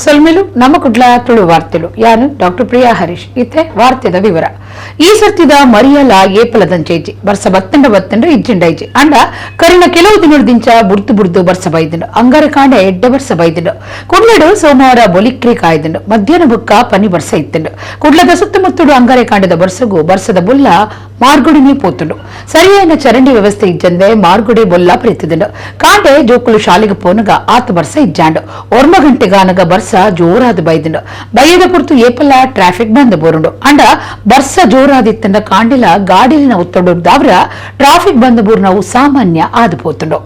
ಸಲ್ಮೇಲು ನಮ್ಮ ಕುಡ್ಲ ತುಳು ವಾರ್ತೆಲು ಯಾನು ಡಾಕ್ಟರ್ ಪ್ರಿಯಾ ಹರೀಶ್ ಇತ್ತೆ ವಾರ್ತೆದ ವಿವರ ಈ ಸರ್ತಿದ ಮರಿಯಲ ಏಪಲದಂಚೇಜಿ ಬರ್ಸ ಬತ್ತಂಡ ಇಜ್ಜಿಂಡೈಜಿ ಅಂಡ ಕರಿನ ಕೆಲವು ದಿನದಿಂದ ಬುರ್ದು ಬರ್ಸ ಬೈದಿಂಡು ಅಂಗಾರ ಕಾಂಡ ಎಡ್ಡೆ ಬರ್ಸ ಬೈದಿಂಡು ಕುಡ್ಲಡು ಸೋಮವಾರ ಬೊಲಿಕ್ರಿ ಕಾಯ್ದಿಂಡು ಮಧ್ಯಾಹ್ನ ಬುಕ್ಕ ಪನಿ ಬರ್ಸ ಇತ್ತಿಂಡು ಕುಡ್ಲದ ಸುತ್ತಮುತ್ತಲು ಅಂಗಾರೆ ಕಾಂಡದ ಬರ್ಸಗೂ ಬರ್ಸದ ಬುಲ್ಲ ಮಾರ್ಗುಡಿನಿ ಪೋತುಂಡು ಸರಿಯಾದ ಚರಂಡಿ ವ್ಯವಸ್ಥೆ ಇಜ್ಜಂದೆ ಮಾರ್ಗುಡಿ ಬೊಲ್ಲ ಪ್ರೀತಿದಿಂಡು ಕಾಂಡೆ ಜೋಕುಲು ಶಾಲೆಗೆ ಪೋನಗ ಆತ ಬರ್ಸ ಇಜ್ಜಾಂಡು ಒರ್ಮ ಗಂಟೆಗಾನಗ ಬರ್ಸ ಜೋರಾದ ಬೈದಿಂಡು ಬೈಯದ ಪುರ್ತು ಏಪಲ ಟ್ರಾಫಿಕ್ ಬಂದ್ ಬೋರುಂಡು ಅಂಡ ಬರ್ಸ ಜೋರಾದಿತ್ತಂಡ ಕಾಂಡಿಲ ಗಾಡಿಲಿನ ಒತ್ತಡ ದಾವ್ರ ಟ್ರಾಫಿಕ್ ಬಂದ್ ಬೋರ್ನವು ಸಾಮಾನ್ಯ ಆದಿಪೋತುಂಡು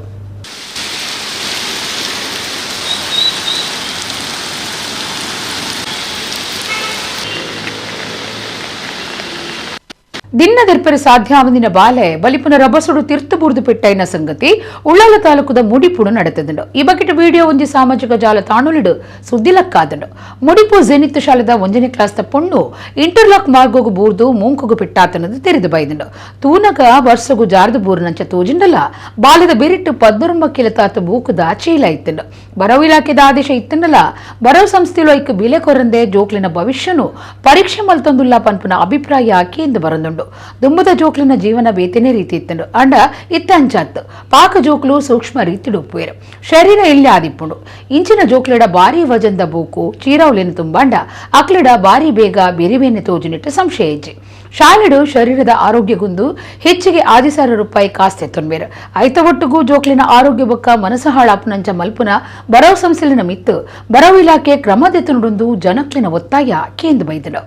ದಿನ್ನದೆರ್ಪೆರು ಸಾಧ್ಯಾವಂದಿನ ಬಾಲೆ ಬಲಿಪುನ ರಬಸುಡು ತಿರ್ತು ಬುರ್ದು ಪಿಟ್ಟೈನ ಸಂಗತಿ ಉಳ್ಳಾಲ ತಾಲೂಕದ ಮುಡಿಪುಡು ನಡೆತದಿಂಡು ಈ ಬಗೆಟ್ ವಿಡಿಯೋ ಒಂಜಿ ಸಾಮಾಜಿಕ ಜಾಲ ತಾಣುಲಿಡು ಸುದ್ದಿಲಕ್ಕಾದಂಡು ಮುಡಿಪು ಜೆನಿತ್ ಶಾಲೆದ 1ನೇ ಕ್ಲಾಸ್ದ ಪೊಣ್ಣು ಇಂಟರ್ಲಾಕ್ ಮಾರ್ಗೋಗು ಬೂರ್ದು ಮೂಂಕುಗು ಪಿಟ್ಟಾತನದು ತೆರೆದು ಬೈದಿಂಡು ತೂನಗ ವರ್ಷಗು ಜಾರ್ದು ಬೂರಿನಂಚ ತೋಜಿಂಡಲ್ಲ ಬಾಲ್ಯದ ಬಿರಿಟ್ಟು 14 ಕಿಲತಾತ ಬೂಕುದ ಚೀಲ ಇತ್ತಿಂಡು ಬರವು ಇಲಾಖೆದ ಆದೇಶ ಇತ್ತಿಂಡಲ್ಲ ಬರವು ಸಂಸ್ಥೆಲು ಐಕ್ ಬಿಲೆ ಕೊರಂದೆ ಜೋಕ್ಲಿನ ಭವಿಷ್ಯನು ಪರೀಕ್ಷೆ ಮಲ್ತೊಂದುಲ್ಲ ಪನ್ಪುನ ಅಭಿಪ್ರಾಯ ಕೇಂದ್ರ ಬರಂದುಂಡು ದುಂಬದ ಜೋಕ್ಲಿನ ಜೀವನ ಬೇತೆನೇ ರೀತಿ ಇತ್ತಂಡು ಅಂಡ ಇತ್ತಂಚಾತ್ತು ಪಾಕ ಜೋಕ್ಲು ಸೂಕ್ಷ್ಮ ರೀತಿಡು ಉಪ್ಪುವೇರು ಶರೀರ ಇಲ್ಲಿ ಆದಿಪ್ಪುಂಡು ಇಂಚಿನ ಜೋಕ್ಲಿಡ ಬಾರಿ ವಜಂದ ಬೂಕು ಚೀರಾವುಲಿನ ತುಂಬಾಂಡ ಅಕ್ಲಿಡ ಬಾರಿ ಬೇಗ ಬೆರಿಬೇನೆ ತೋಜುನಿಟ್ಟು ಸಂಶಯ ಇಜ್ಜಿ ಶಾಲೆಡು ಶರೀರದ ಆರೋಗ್ಯಗುಂದು ಹೆಚ್ಚಿಗೆ ₹10,000 ಕಾಸ್ತೆ ತೊನ್ಬೇರು ಐತ ಒಟ್ಟುಗೂ ಜೋಕ್ಲಿನ ಆರೋಗ್ಯ ಬೊಕ್ಕ ಮನಸ್ಸು ಹಾಳಾಪುನಂಚ ಮಲ್ಪುನ ಬರವು ಸಂಸ್ಥೆಲಿನ ಮಿತ್ತು ಬರವು ಇಲಾಖೆ ಕ್ರಮದೆತ್ತನುಡೊಂದು ಜನಕ್ಲಿನ ಒತ್ತಾಯ ಕೇಂದ್ರ ಬೈದಳು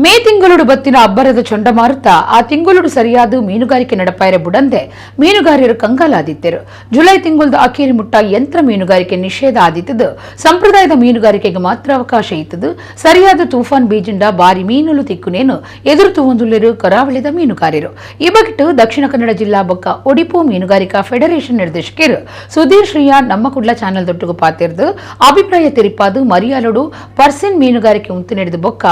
ಮೇ ತಿಂಗಳು ಬತ್ತಿನ ಅಬ್ಬರದ ಚಂಡಮಾರುತ ಆ ತಿಂಗಳು ಸರಿಯಾದ ಮೀನುಗಾರಿಕೆ ನಡಪಾಯರೆ ಬುಡಂದೆ ಮೀನುಗಾರರು ಕಂಗಾಲಾದಿದ್ದರು ಜುಲೈ ತಿಂಗಳದ ಅಖೇರಿ ಮುಟ್ಟ ಯಂತ್ರ ಮೀನುಗಾರಿಕೆ ನಿಷೇಧ ಆದಿತ್ತದು ಸಂಪ್ರದಾಯದ ಮೀನುಗಾರಿಕೆಗೆ ಮಾತ್ರ ಅವಕಾಶ ಇತ್ತದು ಸರಿಯಾದ ತೂಫಾನ್ ಬೀಜಿಂಡ ಬಾರಿ ಮೀನುಲು ತಿಕ್ಕುನೇನು ಎದುರು ತೂವೊಂದುಲ್ಲೆರು ಕರಾವಳಿದ ಮೀನುಗಾರರು ಈ ಬಗೆಟ್ಟು ದಕ್ಷಿಣ ಕನ್ನಡ ಜಿಲ್ಲಾ ಬೊಕ್ಕ ಒಡಿಪು ಮೀನುಗಾರಿಕಾ ಫೆಡರೇಷನ್ ನಿರ್ದೇಶಕರು ಸುಧೀರ್ ಶ್ರೀಯಾ ನಮ್ಮ ಕುಡ್ಲ ಚಾನೆಲ್ ದೊಟ್ಟುಗು ಪಾತಿರ್ದು ಅಭಿಪ್ರಾಯ ತೆರಿಪಾದು ಮರಿಯಾಲೋಡು ಪರ್ಸಿನ್ ಮೀನುಗಾರಿಕೆ ಉಂತು ನಡೆದ ಬೊಕ್ಕ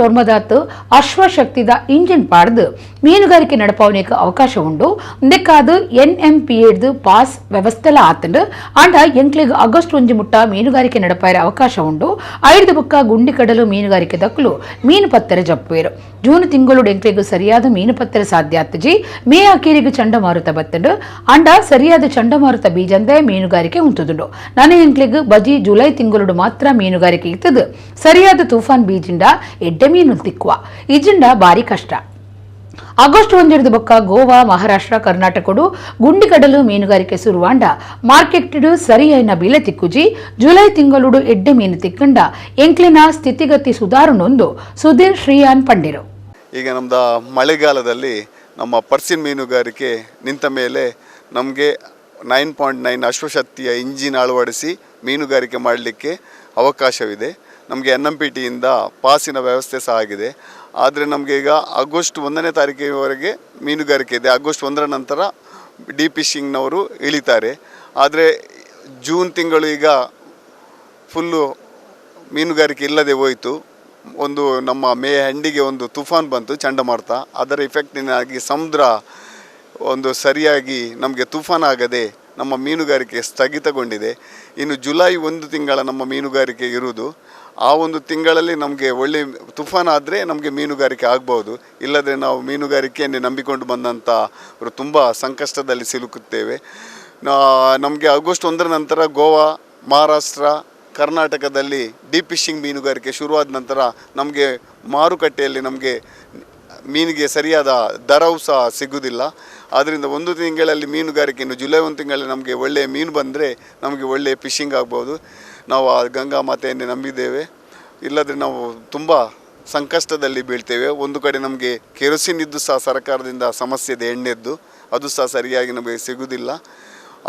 ಒರ್ಮದಾತ್ ಅಶ್ವಶಕ್ತಿದ ಇಂಜಿನ್ ಪಾಡ್ದು ಮೀನುಗಾರಿಕೆ ನಡಪಾವನೆಗೆ ಅವಕಾಶ ಉಂಡು ಇಂದಕ್ಕಾದು NMPA ಪಾಸ್ ವ್ಯವಸ್ಥೆಲ ಆತಂಡು ಅಂಡ ಎಂಕ್ಲೆಗ್ ಆಗಸ್ಟ್ 1 ಮುಟ್ಟ ಮೀನುಗಾರಿಕೆ ನಡಪಾಯರ ಅವಕಾಶ ಉಂಡು ಐದು ಬುಕ್ಕ ಗುಂಡಿ ಕಡಲು ಮೀನುಗಾರಿಕೆ ದಕ್ಕಲು ಮೀನು ಪತ್ತೆರೆ ಜಪ್ಪುವೇರು ಜೂನ್ ತಿಂಗಳು ಎಂಕ್ಲೆಗ್ ಸರಿಯಾದ ಮೀನು ಪತ್ತೆರೆ ಸಾಧ್ಯ ಆತಜಿ ಮೇ ಅಕೇರಿಗೆ ಚಂಡಮಾರುತ ಬತ್ತಂಡು ಅಂಡ ಸರಿಯಾದ ಚಂಡಮಾರುತ ಬೀಜಂದೆ ಮೀನುಗಾರಿಕೆ ಉಂತುದುಂಡು ನನ್ನ ಎಂಕ್ಲೆಗ್ ಬಜಿ ಜುಲೈ ತಿಂಗಳು ಮಾತ್ರ ಮೀನುಗಾರಿಕೆ ಇತ್ತದು ಸರಿಯಾದ ತೂಫಾನ್ ಬೀಜಿಂಡ ಎಡ್ಡೆ ಮೀನು ತಿಕ್ಕುವ ಇಜಿಂಡ ಬಾರಿ ಕಷ್ಟ ಆಗಸ್ಟ್ 1 ಬೊಕ್ಕ ಗೋವಾ ಮಹಾರಾಷ್ಟ್ರ ಕರ್ನಾಟಕಡು ಗುಂಡಿಕಡಲು ಮೀನುಗಾರಿಕೆ ಸುರುವಾಂಡ ಮಾರ್ಕೆಟ್ ಸರಿಯೈನ ಬಿಲೆ ತಿಕ್ಕುಜಿ ಜುಲೈ ತಿಂಗಳು ಎಡ್ಡೆ ಮೀನು ತಿಕ್ಕಂಡ ಎಂಕ್ಲಿನ ಸ್ಥಿತಿಗತಿ ಸುಧಾರಣೊಂದು ಸುಧೀರ್ ಶ್ರೀಯಾನ್ ಪಂಡಿರು ಈಗ ನಮ್ದ ಮಳೆಗಾಲದಲ್ಲಿ ನಮ್ಮ ಪರ್ಸಿನ್ ಮೀನುಗಾರಿಕೆ ನಿಂತ ಮೇಲೆ ನಮಗೆ 9.9 ಅಶ್ವಶಕ್ತಿಯ ಇಂಜಿನ್ ಅಳವಡಿಸಿ ಮೀನುಗಾರಿಕೆ ಮಾಡಲಿಕ್ಕೆ ಅವಕಾಶವಿದೆ. ನಮಗೆ NMPTಯಿಂದ ಪಾಸಿನ ವ್ಯವಸ್ಥೆ ಸಹ ಆಗಿದೆ. ಆದರೆ ನಮಗೆ ಈಗ ಆಗಸ್ಟ್ 1ನೇ ತಾರೀಕಿನವರೆಗೆ ಮೀನುಗಾರಿಕೆ ಇದೆ. ಆಗಸ್ಟ್ 1ರ ನಂತರ ಫಿಶಿಂಗ್ನವರು ಇಳಿತಾರೆ. ಆದರೆ ಜೂನ್ ತಿಂಗಳು ಈಗ ಫುಲ್ಲು ಮೀನುಗಾರಿಕೆ ಇಲ್ಲದೆ ಹೋಯಿತು. ಒಂದು ನಮ್ಮ ಮೇ ಎಂಡಿಗೆ ಒಂದು ತುಫಾನ್ ಬಂತು, ಚಂಡಮಾರುತ. ಅದರ ಇಫೆಕ್ಟಿನಾಗಿ ಸಮುದ್ರ ಒಂದು ಸರಿಯಾಗಿ ನಮಗೆ ತುಫಾನ್ ಆಗದೆ ನಮ್ಮ ಮೀನುಗಾರಿಕೆ ಸ್ಥಗಿತಗೊಂಡಿದೆ. ಇನ್ನು ಜುಲೈ 1 ತಿಂಗಳ ನಮ್ಮ ಮೀನುಗಾರಿಕೆ ಇರುವುದು. ಆ ಒಂದು ತಿಂಗಳಲ್ಲಿ ನಮಗೆ ಒಳ್ಳೆ ತುಫಾನ್ ಆದರೆ ನಮಗೆ ಮೀನುಗಾರಿಕೆ ಆಗ್ಬೋದು. ಇಲ್ಲದ್ರೆ ನಾವು ಮೀನುಗಾರಿಕೆಯನ್ನೇ ನಂಬಿಕೊಂಡು ಬಂದಂಥವರು ತುಂಬ ಸಂಕಷ್ಟದಲ್ಲಿ ಸಿಲುಕುತ್ತೇವೆ. ನಮಗೆ ಆಗಸ್ಟ್ 1ರ ನಂತರ ಗೋವಾ, ಮಹಾರಾಷ್ಟ್ರ, ಕರ್ನಾಟಕದಲ್ಲಿ ಫಿಶಿಂಗ್ ಮೀನುಗಾರಿಕೆ ಶುರುವಾದ ನಂತರ ನಮಗೆ ಮಾರುಕಟ್ಟೆಯಲ್ಲಿ ನಮಗೆ ಮೀನಿಗೆ ಸರಿಯಾದ ದರವು ಸಹ ಸಿಗುವುದಿಲ್ಲ. ಆದ್ದರಿಂದ 1 ತಿಂಗಳಲ್ಲಿ ಮೀನುಗಾರಿಕೆ, ಇನ್ನು ಜುಲೈ 1 ತಿಂಗಳಲ್ಲಿ ನಮಗೆ ಒಳ್ಳೆಯ ಮೀನು ಬಂದರೆ ನಮಗೆ ಒಳ್ಳೆಯ ಫಿಶಿಂಗ್ ಆಗ್ಬೋದು. ನಾವು ಆ ಗಂಗಾ ಮಾತೆಯನ್ನೇ ನಂಬಿದ್ದೇವೆ. ಇಲ್ಲದ್ರೆ ನಾವು ತುಂಬ ಸಂಕಷ್ಟದಲ್ಲಿ ಬೀಳ್ತೇವೆ. ಒಂದು ಕಡೆ ನಮಗೆ ಕೆರೋಸಿನ್ ಇದ್ದು ಸಹ ಸರ್ಕಾರದಿಂದ ಸಮಸ್ಯೆ ಇದೆ, ಎಣ್ಣೆದ್ದು ಅದು ಸಹ ಸರಿಯಾಗಿ ನಮಗೆ ಸಿಗುವುದಿಲ್ಲ.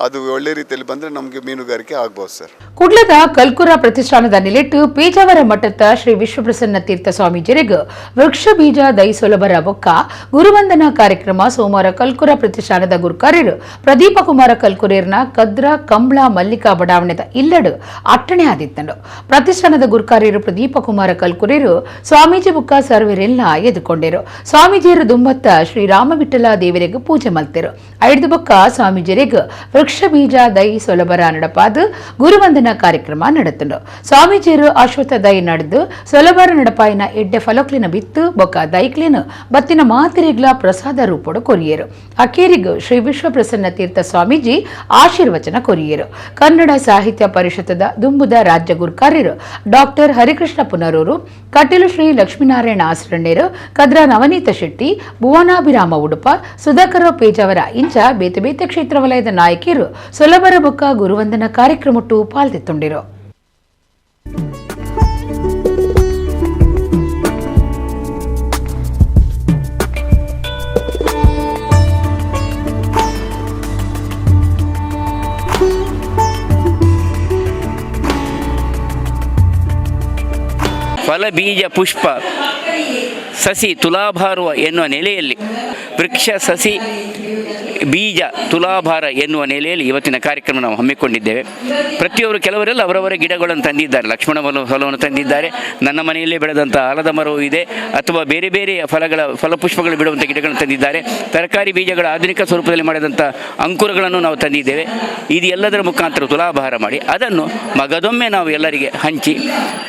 ಅದು ಒಳ್ಳೆ ರೀತಿಯಲ್ಲಿ ಬಂದರೆ ನಮಗೆ ಮೀನುಗಾರಿಕೆ ಆಗ್ಬೋದು ಸರ್. ಕುಡ್ಲದ ಕಲ್ಕುರ ಪ್ರತಿಷ್ಠಾನದ ನಿಲೆಟ್ಟು ಪೇಜಾವರ ಮಠದ ಶ್ರೀ ವಿಶ್ವಪ್ರಸನ್ನ ತೀರ್ಥ ಸ್ವಾಮೀಜಿರಿಗೆ ವೃಕ್ಷ ಬೀಜ ದೈ ಸುಲಭರ ಬೊಕ್ಕ ಗುರುವಂದನಾ ಕಾರ್ಯಕ್ರಮ ಸೋಮವಾರ ಕಲ್ಕುರ ಪ್ರತಿಷ್ಠಾನದ ಗುರುಕಾರ್ಯರು ಪ್ರದೀಪ ಕುಮಾರ ಕಲ್ಕುರೇರ್ನ ಕದ್ರ ಕಂಬ್ಳ ಮಲ್ಲಿಕಾ ಬಡಾವಣೆದ ಇಲ್ಲಡು ಅಟ್ಟಣೆ ಆದಿತ್ತಂಡು. ಪ್ರತಿಷ್ಠಾನದ ಗುರುಕಾರ್ಯರು ಪ್ರದೀಪ ಕುಮಾರ ಕಲ್ಕುರೇರು ಸ್ವಾಮೀಜಿ ಬುಕ್ಕ ಸರ್ವರೆಲ್ಲ ಎದುಕೊಂಡಿರು. ಸ್ವಾಮೀಜಿಯರು ದುಂಬತ್ತ ಶ್ರೀ ರಾಮವಿಠಲ ದೇವರಿಗೆ ಪೂಜೆ ಮಲ್ತಿರು. ಐದು ಬೊಕ್ಕ ಸ್ವಾಮೀಜಿರಿಗೆ ವೃಕ್ಷ ಬೀಜ ದೈ ಸೊಲಭರ ನಡಪಾದ ಗುರುವಂದನ ಕಾರ್ಯಕ್ರಮ ನಡೆತಂಡು. ಸ್ವಾಮೀಜಿಯರು ಅಶ್ವತ್ಥ ದೈ ನಡೆದು ಸೊಲಭರ ನಡಪಾಯಿನ ಎಡ್ಡೆ ಫಲಕ್ಲಿನ ಬಿತ್ತು ಬೊಕ್ಕ ದೈಕ್ಲಿನ ಬತ್ತಿನ ಮಾತಿರಿಗ್ಲ ಪ್ರಸಾದ ರೂಪಡು ಕೊರಿಯರು. ಅಕೇರಿಗೂ ಶ್ರೀ ವಿಶ್ವಪ್ರಸನ್ನ ತೀರ್ಥ ಸ್ವಾಮೀಜಿ ಆಶೀರ್ವಚನ ಕೊರಿಯರು. ಕನ್ನಡ ಸಾಹಿತ್ಯ ಪರಿಷತ್ತದ ದುಂಬುದ ರಾಜ್ಯ ಗುರುಕಾರ್ಯರು ಡಾಕ್ಟರ್ ಹರಿಕೃಷ್ಣ ಪುನರೂರು, ಕಟೀಲು ಶ್ರೀ ಲಕ್ಷ್ಮೀನಾರಾಯಣ ಆಸರಣ್ಯರು, ಕದ್ರ ನವನೀತ ಶೆಟ್ಟಿ, ಭುವನಾಭಿರಾಮ ಉಡುಪ, ಸುಧಾಕರ ಪೇಜಾವರ ಇಂಚ ಬೇತೆ ಬೇತೆ ಕ್ಷೇತ್ರ ವಲಯದ ನಾಯಕಿಯರು ಸೊಲಭರ ಬೊಕ್ಕ ಗುರುವಂದನ ಕಾರ್ಯಕ್ರಮಟ್ಟು ಪಾಲ್ದೆತ್ತೊಂಡಿರು. ಫಲ ಬೀಜ ಪುಷ್ಪ ಸಸಿ ತುಲಾಭಾರ ಎನ್ನುವ ನೆಲೆಯಲ್ಲಿ ವೃಕ್ಷ ಸಸಿ ಬೀಜ ತುಲಾಭಾರ ಎನ್ನುವ ನೆಲೆಯಲ್ಲಿ ಇವತ್ತಿನ ಕಾರ್ಯಕ್ರಮ ನಾವು ಹಮ್ಮಿಕೊಂಡಿದ್ದೇವೆ. ಪ್ರತಿಯೊಬ್ಬರು ಕೆಲವರೆಲ್ಲ ಅವರವರ ಗಿಡಗಳನ್ನು ತಂದಿದ್ದಾರೆ. ಲಕ್ಷ್ಮಣ ಫಲವನ್ನು ತಂದಿದ್ದಾರೆ, ನನ್ನ ಮನೆಯಲ್ಲೇ ಬೆಳೆದಂಥ ಆಲದ ಮರವೂ ಇದೆ, ಅಥವಾ ಬೇರೆ ಬೇರೆ ಫಲಪುಷ್ಪಗಳು ಬಿಡುವಂಥ ಗಿಡಗಳನ್ನು ತಂದಿದ್ದಾರೆ. ತರಕಾರಿ ಬೀಜಗಳ ಆಧುನಿಕ ಸ್ವರೂಪದಲ್ಲಿ ಮಾಡಿದಂಥ ಅಂಕುರಗಳನ್ನು ನಾವು ತಂದಿದ್ದೇವೆ. ಇದು ಎಲ್ಲದರ ಮುಖಾಂತರ ತುಲಾಭಾರ ಮಾಡಿ ಅದನ್ನು ಮಗದೊಮ್ಮೆ ನಾವು ಎಲ್ಲರಿಗೆ ಹಂಚಿ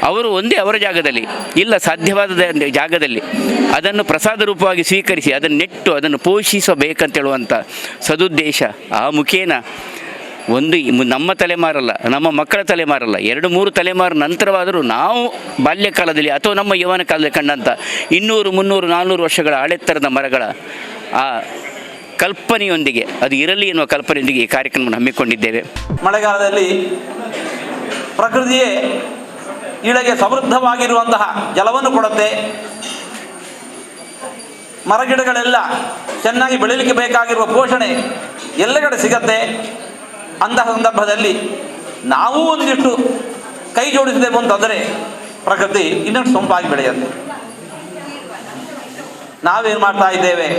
ಅವರು ಒಂದೇ ಅವರ ಜಾಗದಲ್ಲಿ ಇಲ್ಲ ಸಾಧ್ಯವಾದ ಜಾಗದಲ್ಲಿ ಅದನ್ನು ಪ್ರಸಾದ ರೂಪವಾಗಿ ಸ್ವೀಕರಿಸಿ ಅದನ್ನು ನೆಟ್ಟು ಅದನ್ನು ಪೋಷಿಸಬೇಕಂತೇಳುವಂಥ ಸದುದ್ದೇಶ ಆ ಮುಖೇನ ಒಂದು ನಮ್ಮ ತಲೆಮಾರಲ್ಲ, ನಮ್ಮ ಮಕ್ಕಳ ತಲೆಮಾರಲ್ಲ, 2-3 ತಲೆಮಾರು ನಂತರವಾದರೂ ನಾವು ಬಾಲ್ಯಕಾಲದಲ್ಲಿ ಅಥವಾ ನಮ್ಮ ಯೌವನ ಕಾಲದಲ್ಲಿ ಕಂಡಂಥ 200, 300, 400 ವರ್ಷಗಳ ಹಳೆತ್ತರದ ಮರಗಳ ಆ ಕಲ್ಪನೆಯೊಂದಿಗೆ ಅದು ಇರಲಿ ಎನ್ನುವ ಕಲ್ಪನೆಯೊಂದಿಗೆ ಈ ಕಾರ್ಯಕ್ರಮವನ್ನು ಹಮ್ಮಿಕೊಂಡಿದ್ದೇವೆ. ಮಳೆಗಾಲದಲ್ಲಿ ಪ್ರಕೃತಿಯೇ ಇಳೆಗೆ ಸಮೃದ್ಧವಾಗಿರುವಂತಹ ಜಲವನ್ನು ಕೊಡುತ್ತೆ. ಮರಗಿಡಗಳೆಲ್ಲ ಚೆನ್ನಾಗಿ ಬೆಳೀಲಿಕ್ಕೆ ಬೇಕಾಗಿರುವ ಪೋಷಣೆ ಎಲ್ಲ ಕಡೆ ಸಿಗತ್ತೆ. ಅಂತಹ ಸಂದರ್ಭದಲ್ಲಿ ನಾವು ಒಂದಿಷ್ಟು ಕೈ ಜೋಡಿಸಿದೆವು ಅಂತಂದರೆ ಪ್ರಕೃತಿ ಇನ್ನಷ್ಟು ಸೊಂಪಾಗಿ ಬೆಳೆಯುತ್ತೆ. ನಾವೇನು ಮಾಡ್ತಾ ಇದ್ದೇವೆ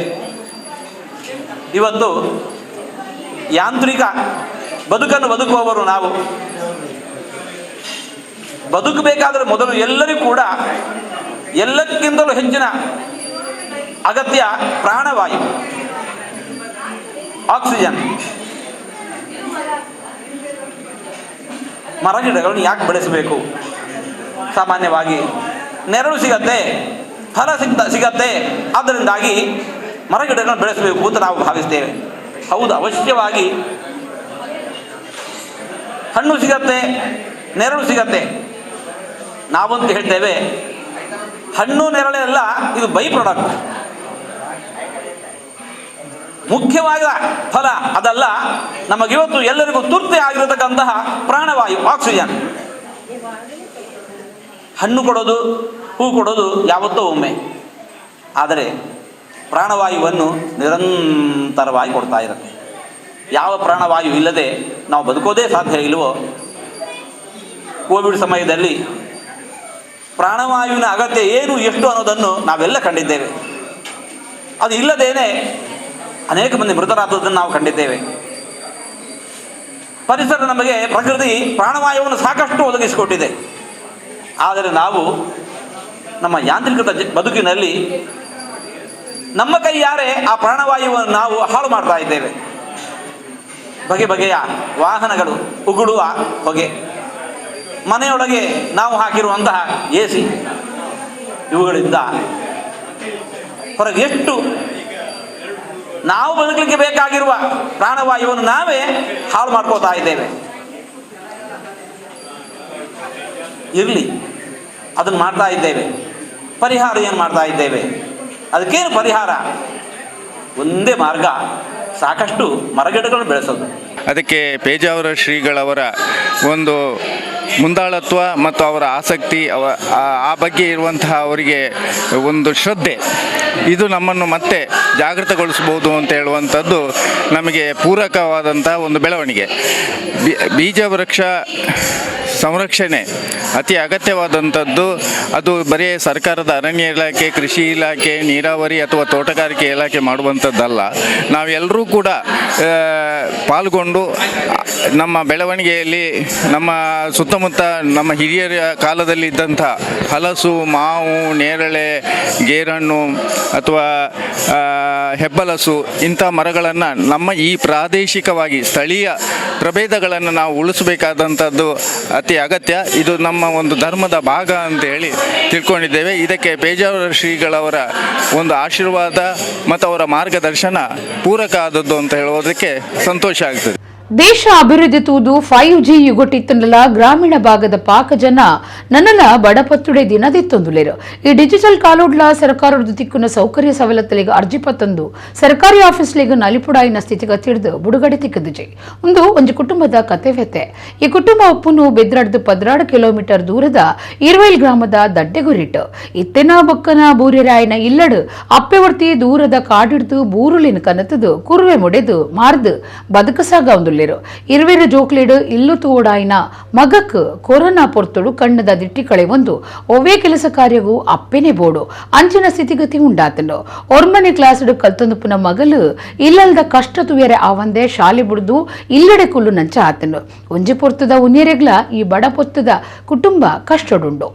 ಇವತ್ತು? ಯಾಂತ್ರಿಕ ಬದುಕನ್ನು ಬದುಕುವವರು ನಾವು. ಬದುಕಬೇಕಾದರೆ ಮೊದಲು ಎಲ್ಲರಿಗೂ ಕೂಡ ಎಲ್ಲಕ್ಕಿಂತಲೂ ಹೆಚ್ಚಿನ ಅಗತ್ಯ ಪ್ರಾಣವಾಯು, ಆಕ್ಸಿಜನ್. ಮರಗಿಡಗಳನ್ನು ಯಾಕೆ ಬೆಳೆಸಬೇಕು? ಸಾಮಾನ್ಯವಾಗಿ ನೆರಳು ಸಿಗತ್ತೆ, ಫಲ ಸಿಗತ್ತೆ, ಆದ್ದರಿಂದಾಗಿ ಮರಗಿಡಗಳನ್ನು ಬೆಳೆಸಬೇಕು ಅಂತ ನಾವು ಭಾವಿಸ್ತೇವೆ. ಹೌದು, ಅವಶ್ಯವಾಗಿ ಹಣ್ಣು ಸಿಗತ್ತೆ, ನೆರಳು ಸಿಗತ್ತೆ. ನಾವಂತೂ ಹೇಳ್ತೇವೆ ಹಣ್ಣು ನೆರಳೆಲ್ಲ ಇದು ಬೈ ಪ್ರಾಡಕ್ಟ್, ಮುಖ್ಯವಾದ ಫಲ ಅದಲ್ಲ. ನಮಗಿವತ್ತು ಎಲ್ಲರಿಗೂ ತುರ್ತಿ ಆಗಿರತಕ್ಕಂತಹ ಪ್ರಾಣವಾಯು ಆಕ್ಸಿಜನ್. ಹಣ್ಣು ಕೊಡೋದು, ಹೂ ಕೊಡೋದು ಯಾವತ್ತೋ ಒಮ್ಮೆ, ಆದರೆ ಪ್ರಾಣವಾಯುವನ್ನು ನಿರಂತರವಾಗಿ ಕೊಡ್ತಾ ಇರುತ್ತೆ. ಯಾವ ಪ್ರಾಣವಾಯು ಇಲ್ಲದೆ ನಾವು ಬದುಕೋದೇ ಸಾಧ್ಯ ಇಲ್ವೋ? ಕೋವಿಡ್ ಸಮಯದಲ್ಲಿ ಪ್ರಾಣವಾಯುವಿನ ಅಗತ್ಯ ಏನು ಎಷ್ಟು ಅನ್ನೋದನ್ನು ನಾವೆಲ್ಲ ಕಂಡಿದ್ದೇವೆ. ಅದು ಇಲ್ಲದೇನೆ ಅನೇಕ ಮಂದಿ ಮೃತರಾದದ್ದನ್ನು ನಾವು ಕಂಡಿದ್ದೇವೆ. ಪರಿಸರ ನಮಗೆ ಪ್ರಕೃತಿ ಪ್ರಾಣವಾಯುವನ್ನು ಸಾಕಷ್ಟು ಒದಗಿಸಿಕೊಟ್ಟಿದೆ. ಆದರೆ ನಾವು ನಮ್ಮ ಯಾಂತ್ರಿಕತ ಬದುಕಿನಲ್ಲಿ ನಮ್ಮ ಕೈಯಾರೆ ಆ ಪ್ರಾಣವಾಯುವನ್ನು ನಾವು ಹಾಳು ಮಾಡ್ತಾ ಇದ್ದೇವೆ. ಬಗೆ ಬಗೆಯ ವಾಹನಗಳು ಉಗುಳುವ ಹೊಗೆ, ಮನೆಯೊಳಗೆ ನಾವು ಹಾಕಿರುವಂತಹ AC, ಇವುಗಳಿಂದ ಹೊರಗೆ ಎಷ್ಟು ನಾವು ಬದುಕಲಿಕ್ಕೆ ಬೇಕಾಗಿರುವ ಪ್ರಾಣವಾಯುವನ್ನು ನಾವೇ ಹಾಳು ಮಾಡ್ಕೋತಾ ಇದ್ದೇವೆ. ಇರಲಿ, ಅದನ್ನು ಮಾಡ್ತಾ ಇದ್ದೇವೆ. ಪರಿಹಾರ ಏನು ಮಾಡ್ತಾ ಇದ್ದೇವೆ? ಅದಕ್ಕೇನು ಪರಿಹಾರ? ಒಂದೇ ಮಾರ್ಗ, ಸಾಕಷ್ಟು ಮರಗಿಡಗಳನ್ನು ಬೆಳೆಸೋದು. ಅದಕ್ಕೆ ಪೇಜಾವರ ಶ್ರೀಗಳವರ ಒಂದು ಮುಂದಾಳತ್ವ ಮತ್ತು ಅವರ ಆಸಕ್ತಿ ಆ ಬಗ್ಗೆ ಇರುವಂತಹ ಅವರಿಗೆ ಒಂದು ಶ್ರದ್ಧೆ, ಇದು ನಮ್ಮನ್ನು ಮತ್ತೆ ಜಾಗೃತಗೊಳಿಸ್ಬೋದು ಅಂತ ಹೇಳುವಂಥದ್ದು ನಮಗೆ ಪೂರಕವಾದಂಥ ಒಂದು ಬೆಳವಣಿಗೆ. ಬೀಜ ವೃಕ್ಷ ಸಂರಕ್ಷಣೆ ಅತಿ ಅಗತ್ಯವಾದಂಥದ್ದು. ಅದು ಬರೀ ಸರ್ಕಾರದ ಅರಣ್ಯ ಇಲಾಖೆ, ಕೃಷಿ ಇಲಾಖೆ, ನೀರಾವರಿ ಅಥವಾ ತೋಟಗಾರಿಕೆ ಇಲಾಖೆ ಮಾಡುವಂಥದ್ದಲ್ಲ. ನಾವೆಲ್ಲರೂ ಕೂಡ ಪಾಲ್ಗೊಂಡು ನಮ್ಮ ಬೆಳವಣಿಗೆಯಲ್ಲಿ ನಮ್ಮ ಸುತ್ತಮುತ್ತ ನಮ್ಮ ಹಿರಿಯರ ಕಾಲದಲ್ಲಿ ಇದ್ದಂಥ ಹಲಸು, ಮಾವು, ನೇರಳೆ, ಗೇರಣ್ಣು ಅಥವಾ ಹೆಬ್ಬಲಸು ಇಂಥ ಮರಗಳನ್ನು ನಮ್ಮ ಈ ಪ್ರಾದೇಶಿಕವಾಗಿ ಸ್ಥಳೀಯ ಪ್ರಭೇದಗಳನ್ನು ನಾವು ಉಳಿಸಬೇಕಾದಂಥದ್ದು ಅತಿ ಅಗತ್ಯ. ಇದು ನಮ್ಮ ಒಂದು ಧರ್ಮದ ಭಾಗ ಅಂತ ಹೇಳಿ ತಿಳ್ಕೊಂಡಿದ್ದೇವೆ. ಇದಕ್ಕೆ ಪೇಜಾವರ ಶ್ರೀಗಳವರ ಒಂದು ಆಶೀರ್ವಾದ ಮತ್ತು ಅವರ ಮಾರ್ಗದರ್ಶನ ಪೂರಕ ಆದದ್ದು ಅಂತ ಹೇಳೋದಕ್ಕೆ ಸಂತೋಷ ಆಗ್ತದೆ. ದೇಶ ಅಭಿವೃದ್ಧಿ ತೂದು 5G ಯುಗಟಿತ್ತನಲ ಗ್ರಾಮೀಣ ಭಾಗದ ಪಾಕ ಜನ ನನ್ನಲ ಬಡಪತ್ತುಡೆ ದಿನದಿತ್ತೊಂದುಲೇರು. ಈ ಡಿಜಿಟಲ್ ಕಾಲೋಡ್ಲ ಸರ್ಕಾರದ ದಿಕ್ಕುನ ಸೌಕರ್ಯ ಸವಲತ್ತಲಿಗೆ ಅರ್ಜಿ ಪತ್ತೊಂದು ಸರ್ಕಾರಿ ಆಫೀಸ್ಲಿಗೆ ನಲಿಪುಡಾಯಿನ ಸ್ಥಿತಿಗತಿ ಹಿಡಿದು ಬುಡುಗಡೆ ತಿಕ್ಕದಿಜೆ. ಒಂದು ಕುಟುಂಬದ ಕತೆ ವ್ಯತೆ. ಈ ಕುಟುಂಬ ಒಪ್ಪುನು ಬೆದ್ರಾಡ್ದು 16 ಕಿಲೋಮೀಟರ್ ದೂರದ ಇರ್ವೈಲ್ ಗ್ರಾಮದ ದಡ್ಡೆಗುರಿಟ್ಟು ಇತ್ತೆನ ಬೊಕ್ಕನ ಬೂರಿರಾಯನ ಇಲ್ಲಡು ಅಪ್ಪೆವರ್ತಿ ದೂರದ ಕಾಡಿಡ್ದು ಬೂರುಲಿನ ಕನತದು ಕುರುವೆ ಮುಡೆದು ಮಾರ್ದು ಬದುಕಸಾಗ ಒಂದು ಇರುವೆರ ಜೋಕ್ಲೇಡು ಇಲ್ಲು ತೋಡಾಯಿನ ಮಗಕ್ ಕೊರೋನಾ ಪೊರ್ತುಡು ಕಣ್ಣದ ದಿಟ್ಟಿ ಕಳೆ ಒಂದು ಒವ್ವೇ ಕೆಲಸ ಕಾರ್ಯಗೂ ಅಪ್ಪೆನೆ ಬೋಡು ಅಂಚಿನ ಸ್ಥಿತಿಗತಿ ಉಂಡಾತಂಡು. ಒರ್ಮನೆ ಕ್ಲಾಸ್ಡು ಕಲ್ತೊಂದುಪುನ ಮಗಲು ಇಲ್ಲಲ್ದ ಕಷ್ಟ ತುವೇರೆ ಆವಂದೆ ಶಾಲೆ ಬಿಡ್ದು ಇಲ್ಲಡೆ ಕುಲ್ಲು ನಂಚ ಆತಂಡು. ಒಂಜಿ ಪೊರ್ತದ ಉನ್ನೆರೆಗ್ಲ ಈ ಬಡ ಪೊತ್ತದ ಕುಟುಂಬ ಕಷ್ಟಡುಂಡು.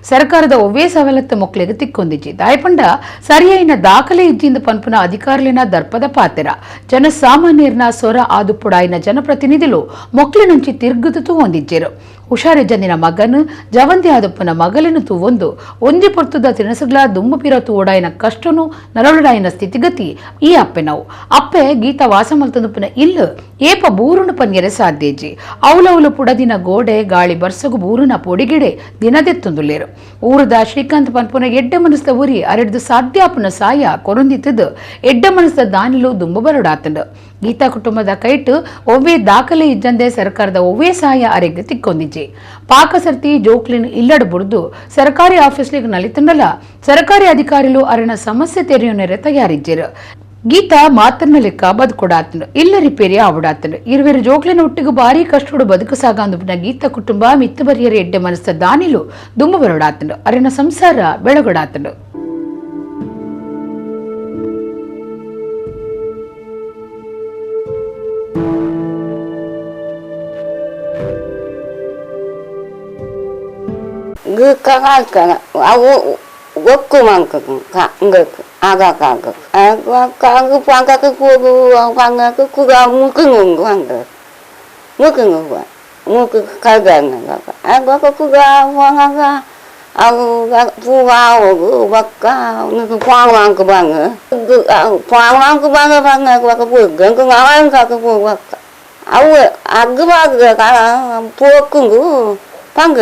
ಸರ್ಕಾರದ ಒವ್ವೇ ಸವಲತ್ತು ಮೊಕ್ಲಿಗೆ ತಿಕ್ಕೊಂದಿಜಿ ದಾಯಪಂಡ ಸರಿಯಾಯಿನ ದಾಖಲೆ ಇದ್ದಿಂದ ಪನ್ಪುನ ಅಧಿಕಾರುಲಿನ ದರ್ಪದ ಪಾತೆರ ಜನಸಾಮಾನ್ಯರ್ನ ಸೊರ ಆದುಪುಡಾಯಿನ ಜನಪ್ರತಿನಿಧಿಲು ಮೊಕ್ಲಿ నుంచి ತಿರ್ಗುದು ಹೊಂದಿಜ್ಜೆರು. ಹುಷಾರಿಜ್ಜಂದಿನ ಮಗನು ಜವಂತಿ ಆದಪ್ಪನ ಮಗಲಿನ ತೂವೊಂದು ಒಂಜಿ ಪೊರ್ತುದ ತಿನಸುಗ್ಲ ದುಮ್ಮಪಿರ ತೂಡಾಯಿನ ಕಷ್ಟನು ನರಳುಡಾಯಿನ ಸ್ಥಿತಿಗತಿ ಈ ಅಪ್ಪೆನವು. ಅಪ್ಪೆ ಗೀತ ವಾಸ ಮಲ್ತಂದುಪ್ಪನ ಇಲ್ಲು ಏಪ ಬೂರುನು ಪನ್ಯರೆ ಸಾಧ್ಯಜಿ ಅವಲವಲು ಪುಡದಿನ ಗೋಡೆ ಗಾಳಿ ಬರ್ಸಗು ಬೂರುನ ಪೊಡಿಗಿಡೆ ದಿನದೆತ್ತೊಂದುಲೇರು. ಊರದ ಶ್ರೀಕಾಂತ್ ಪನ್ಪುನ ಎಡ್ಡೆ ಮನಸ್ದ ಊರಿ ಅರೆಡ್ದು ಸಾಧ್ಯಾಪನ ಸಾಯ ಕೊರೊಂದಿತ್ತದು ಎಡ್ಡೆ ಮನಸ್ದ ದಾನಿಲು ದುಂಬ ಬರಡಾತಂಡು. ಗೀತಾ ಕುಟುಂಬದ ಕೈಟ್ ಒವ್ವೇ ದಾಖಲೆ ಇದ್ದಂದೆ ಸರ್ಕಾರದ ಒವ್ವೇ ಸಹಾಯ ಅರೆಗೆ ತಿಕ್ಕೊಂದಿಜ್ಜಿ ಪಾಕಸರ್ತಿ ಜೋಕ್ಲಿನ್ ಇಲ್ಲಡು ಬುಡ್ದು ಸರ್ಕಾರಿ ಆಫೀಸ್ಲಿಗೆ ನಲಿತಂಡಲ ಸರ್ಕಾರಿ ಅಧಿಕಾರಿಲು ಅರಣ ಸಮಸ್ಯೆ ತೆರೆಯೋನೆರೆ ತಯಾರಿಜ್ಜೆರು. ಗೀತಾ ಮಾತನ್ನ ಲೆಕ್ಕ ಬದುಕೊಡಾತಂಡು ಇಲ್ಲ ರಿಪೇರಿ ಆವಡಾತಂಡು. ಇರುವೆರು ಜೋಕ್ಲಿನ ಒಟ್ಟಿಗೆ ಭಾರಿ ಕಷ್ಟೋಡು ಬದುಕು ಸಾಗಂದುಪಿನ ಗೀತಾ ಕುಟುಂಬ ಮಿತ್ತ ಬರಿಯರ ಎಡ್ಡೆ ಮನಸ್ದ ದಾನಿಲು ದುಂಬ ಬರಡಾತಂಡು ಅರಣ ಸಂಸಾರ ಬೆಳಗೊಡಾತಂಡು. ಅವು ಒಕ್ಕು ಮಂಕ ಆಗಕ್ಕಾಗ ಪಂಗಕ್ಕೆ ಕೂಗು ಪಂಗಕ್ಕೆ ಕೂಗ ಮುಕ್ಕಂಗು ಹಂಗ ಮುಕ್ಕಂಗ ಮುಕ್ಕ ಕಲ್ಗಂಗ ಆಗ ಕೂಗ ಹಂಗ ಅವು ಪೂಗ ಹೋಗು ಬಕ್ಕ ಪಾಂಗ್ ಬಂಗ ಪಾಂಗ್ ಬಂಗ ಬಂಗ ಪೂಗಂಗ ಅವಂಗ ಪೂಗ ಅವು ಅಗ್ಗವಾಗ ಪೋಕ್ಕಂಗು ಪಂಗ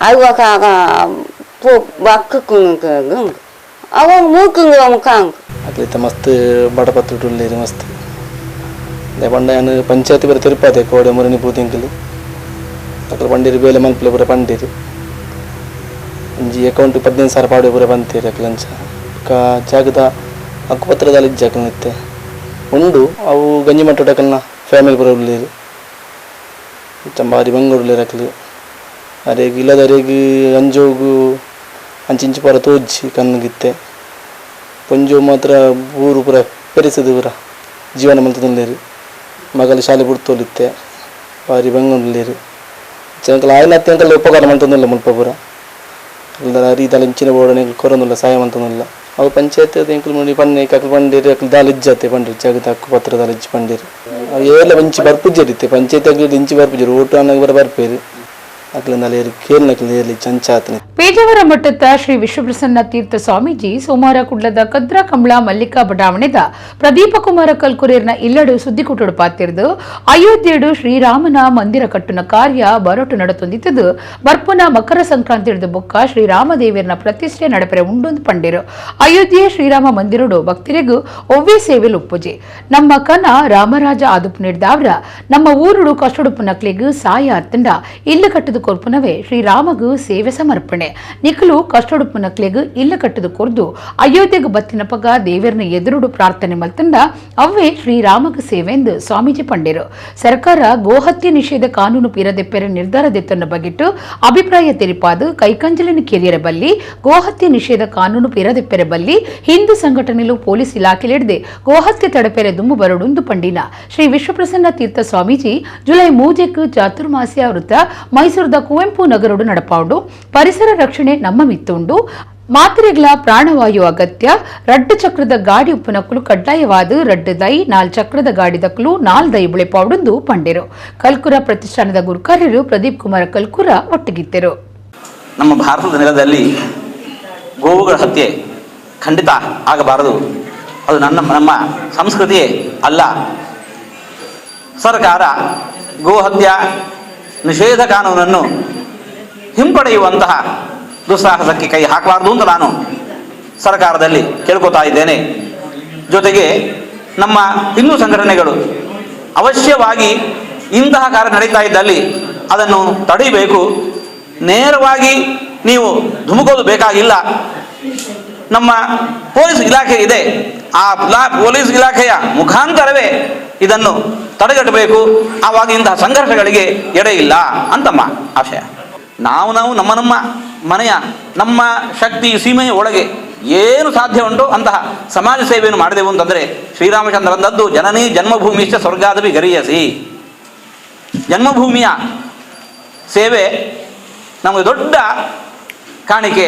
ಅವಾಗ ಅವಾಗ ಮೂಕಂಗ ಮುಖಾಂಗ ಅಕ್ಲಿತ ಮಸ್ತ್ ಬಡಪತ್ತುಳ್ಳಿ ಮಸ್ತ್ ಪಂಡ ನಾನು ಪಂಚಾಯತಿ ಬರ ತಿರುಪತಿ ಕೋಡೆ ಮುರಣಿ ಪೂತಿಂಕಲು ಅక్కడ ಪಂಡಿರಿ ಬೇಲೆ ಮಲ್ಪಲೆ ಪೂರ ಪಂಡಿರಿ ಒಂಜಿ ಅಕೌಂಟ್ 15,000 ಪಾಡೆ ಪೂರ ಬಂತೀರಿ ಅಕ್ಲಂಚ ಜಾಗದ ಹಕ್ಕುಪತ್ರದಲ್ಲಿ ಇಜ್ಜಾಕಲ್ ನಿತ್ತೆ ಉಂಡು ಅವು ಗಂಜಿ ಮಟ್ಟಡಕಲ್ನ ಫ್ಯಾಮಿಲಿ ಪೂರ ಉಳ್ಳೀರಿ ಚಂಬಾರಿ ಬೆಂಗಳೂರು ಅಕ್ಲಿ ಅರೆಗೆ ಇಲ್ಲದರೆಗೆ ಅಂಜೋಗು ಅಂಚಿಂಚು ಪರ ತೋಜಿ ಕಣ್ಣಿಗಿತ್ತೆ ಪಂಜು ಮಾತ್ರ ಊರು ಪೂರ ಪೆರಿಸದು ಪೂರ ಜೀವನ ಮಲ್ತದಲ್ಲೇರಿ ಮಗಲು ಶಾಲೆ ಬಿಡ್ತೋಲಿತ್ತೆ ಬಾರಿ ಬೆಂಗಳೂರು ಜನಕಲ್ ಆಯ್ನ ಅತ್ಯಂಕಲ್ಲ ಉಪಕಾರ ಮಾಡ್ತಂದಿಲ್ಲ ಮುಲ್ಪ ಪೂರ ರೀತಿಯಲ್ಲಿ ಇಂಚಿನ ಬೋರ್ಡನೆ ಕೊರೊಂದಿಲ್ಲ ಸಹಾಯ ಮಾಡ್ತಂದಿಲ್ಲ ಅವು ಪಂಚಾಯತ್ ಎಂಕಲ್ ಮುಡಿ ಪನ್ನೆ ಕಕ್ಲು ಪಂಡಿರಿ ಅಕ್ಲು ದಾಲ್ ಇಜ್ಜತ್ತೆ ಪಂಡಿರಿ ಜಾಗದ ಹಕ್ಕು ಪತ್ರದಲ್ಲಿ ಇಜ್ಜಿ ಪಂಡಿರಿ ಅವು ಎಲ್ಲ ಇಂಚಿ ಬರ್ಪುಜ್ಜರಿತ್ತೆ ಪಂಚಾಯತ್ ಆಗ್ಲಿ ಇಂಚಿ ಬರ್ಪುಜ್ಜರು ಓಟು ಅನ್ನೋದು ಬರ ಬರ್ಪೇರಿ ಪೇಜಾವರ ಮಠದ ಶ್ರೀ ವಿಶ್ವಪ್ರಸನ್ನ ತೀರ್ಥ ಸ್ವಾಮೀಜಿ ಸೋಮವಾರ ಕುಡ್ಲದ ಕದ್ರಾ ಕಮಲಾ ಮಲ್ಲಿಕಾ ಬಡಾವಣೆದ ಪ್ರದೀಪ ಕುಮಾರ ಕಲ್ಕುರೇರ್ನ ಇಲ್ಲಡು ಸುದ್ದಿಕೂಟಡು ಪಾತಿರ್ದು ಅಯೋಧ್ಯೆಡು ಶ್ರೀರಾಮನ ಮಂದಿರ ಕಟ್ಟುನ ಕಾರ್ಯ ಬರಟು ನಡತೊಂದಿತ್ತದು ಬರ್ಪುನ ಮಕರ ಸಂಕ್ರಾಂತಿ ಹಿಡಿದು ಬೊಕ್ಕ ಶ್ರೀರಾಮದೇವಿಯರ್ನ ಪ್ರತಿಷ್ಠೆ ನಡಪರೆ ಉಂಡೊಂದು ಪಂಡಿರು ಅಯೋಧ್ಯೆ ಶ್ರೀರಾಮ ಮಂದಿರಡು ಭಕ್ತರಿಗೂ ಒವ್ವೇ ಸೇವೆಲು ಉಪ್ಪುಜಿ ನಮ್ಮ ಕನ ರಾಮರಾಜ ಆದುಪು ನೀಡಿದವ್ರ ನಮ್ಮ ಊರುಡು ಕಷ್ಟುಡುಪು ನಕ್ಲಿಗೂ ಸಾಯ ಅತ್ತಂಡ ಇಲ್ಲ ಕಟ್ಟದು ಕೊರ್ಪುನವೇ ಶ್ರೀರಾಮಗು ಸೇವೆ ಸಮರ್ಪಣೆ ನಿಖಲು ಕಷ್ಟೊಡುಪುನಕ್ಲೆಗ್ ಇಲ್ಲ ಕಟ್ಟದು ಕೊರ್ದು ಅಯೋಧ್ಯೆಗೆ ಬತ್ತಿನ ಪಗ ದೇವರನ್ನ ಎದುರುಡು ಪ್ರಾರ್ಥನೆ ಮಲ್ತಂಡ ಅವೇ ಶ್ರೀರಾಮಗ ಸೇವೆ ಎಂದು ಸ್ವಾಮೀಜಿ ಪಂಡಿರು. ಸರ್ಕಾರ ಗೋಹತ್ಯೆ ನಿಷೇಧ ಕಾನೂನು ಪೀರದೆಪ್ಪೆರ ನಿರ್ಧಾರದೆತ್ತನ್ನ ಬಗೆಟ್ಟು ಅಭಿಪ್ರಾಯ ತೆರಿಪಾದು ಕೈಕಂಜಲಿನ ಕೆರಿಯರ ಬಲ್ಲಿ ಗೋಹತ್ಯೆ ನಿಷೇಧ ಕಾನೂನು ಪೀರದೆಪ್ಪೆರ ಬಲ್ಲಿ ಹಿಂದೂ ಸಂಘಟನೆಲು ಪೊಲೀಸ್ ಇಲಾಖೆಲಿಡದೆ ಗೋಹತ್ಯೆ ತಡಪೆರೆ ದುಂಬು ಬರಡುಂದು ಪಂಡಿನ ಶ್ರೀ ವಿಶ್ವಪ್ರಸನ್ನ ತೀರ್ಥ ಸ್ವಾಮೀಜಿ ಜುಲೈ 3 ಚಾತುರ್ಮಾಸ್ಯ ವೃತ್ತ ಮೈಸೂರದ ಕುವೆಂಪು ನಗರಡು ನಡಪಾಂಡು ಪರಿಸರ ರಕ್ಷಣೆ ನಮ್ಮ ಮಿತ್ತುಂಡು ಮಾತ್ರೆಗಳ ಪ್ರಾಣವಾಯು ಅಗತ್ಯ ರಡ್ಡು ಚಕ್ರದ ಗಾಡಿ ಉಪ್ಪುನಕ್ಕಲು ಕಡ್ಡಾಯವಾದ ರಡ್ಡು ದೈ 4 ಚಕ್ರದ ಗಾಡಿ ದಕ್ಕಲು 4 ದೈ ಬುಳೆಪಾಡುಂದು ಪಂಡಿರು. ಕಲ್ಕುರ ಪ್ರತಿಷ್ಠಾನದ ಗುರುಕಾರ್ಯರು ಪ್ರದೀಪ್ ಕುಮಾರ ಕಲ್ಕುರ ಒಟ್ಟಿಗಿದ್ದರು. ನಮ್ಮ ಭಾರತದ ನೆಲದಲ್ಲಿ ಗೋವುಗಳ ಹತ್ಯೆ ಖಂಡಿತ ಆಗಬಾರದು. ಅದು ನಮ್ಮ ಸಂಸ್ಕೃತಿಯೇ ಅಲ್ಲ. ಸರ್ಕಾರ ಗೋಹತ್ಯೆ ನಿಷೇಧ ಕಾನೂನನ್ನು ಹಿಂಪಡೆಯುವಂತಹ ದುಸ್ಸಾಹಸಕ್ಕೆ ಕೈ ಹಾಕಬಾರದು ಅಂತ ನಾನು ಸರ್ಕಾರದಲ್ಲಿ ಕೇಳ್ಕೊತಾ ಇದ್ದೇನೆ. ಜೊತೆಗೆ ನಮ್ಮ ಹಿಂದೂ ಸಂಘಟನೆಗಳು ಅವಶ್ಯವಾಗಿ ಇಂತಹ ಕಾರ್ಯ ನಡೀತಾ ಇದ್ದಲ್ಲಿ ಅದನ್ನು ತಡೆಯಬೇಕು. ನೇರವಾಗಿ ನೀವು ಧುಮುಕೋದು ಬೇಕಾಗಿಲ್ಲ. ನಮ್ಮ ಪೊಲೀಸ್ ಇಲಾಖೆ ಇದೆ, ಆ ಪೊಲೀಸ್ ಇಲಾಖೆಯ ಮುಖಾಂತರವೇ ಇದನ್ನು ತಡೆಗಟ್ಟಬೇಕು. ಆವಾಗ ಇಂತಹ ಸಂಘರ್ಷಗಳಿಗೆ ಎಡೆ ಇಲ್ಲ ಅಂತಮ್ಮ ಆಶಯ. ನಾವು ನಮ್ಮ ಮನೆಯ ನಮ್ಮ ಶಕ್ತಿ ಸೀಮೆಯ ಒಳಗೆ ಏನು ಸಾಧ್ಯ ಉಂಟು ಅಂತಹ ಸಮಾಜ ಸೇವೆಯನ್ನು ಮಾಡಿದೆವು ಅಂತಂದರೆ ಶ್ರೀರಾಮಚಂದ್ರಂದದ್ದು ಜನನಿ ಜನ್ಮಭೂಮಿಶ್ಚ ಸ್ವರ್ಗಾದಪಿ ಗರೀಯಸಿ. ಜನ್ಮಭೂಮಿಯ ಸೇವೆ ನಮಗೆ ದೊಡ್ಡ ಕಾಣಿಕೆ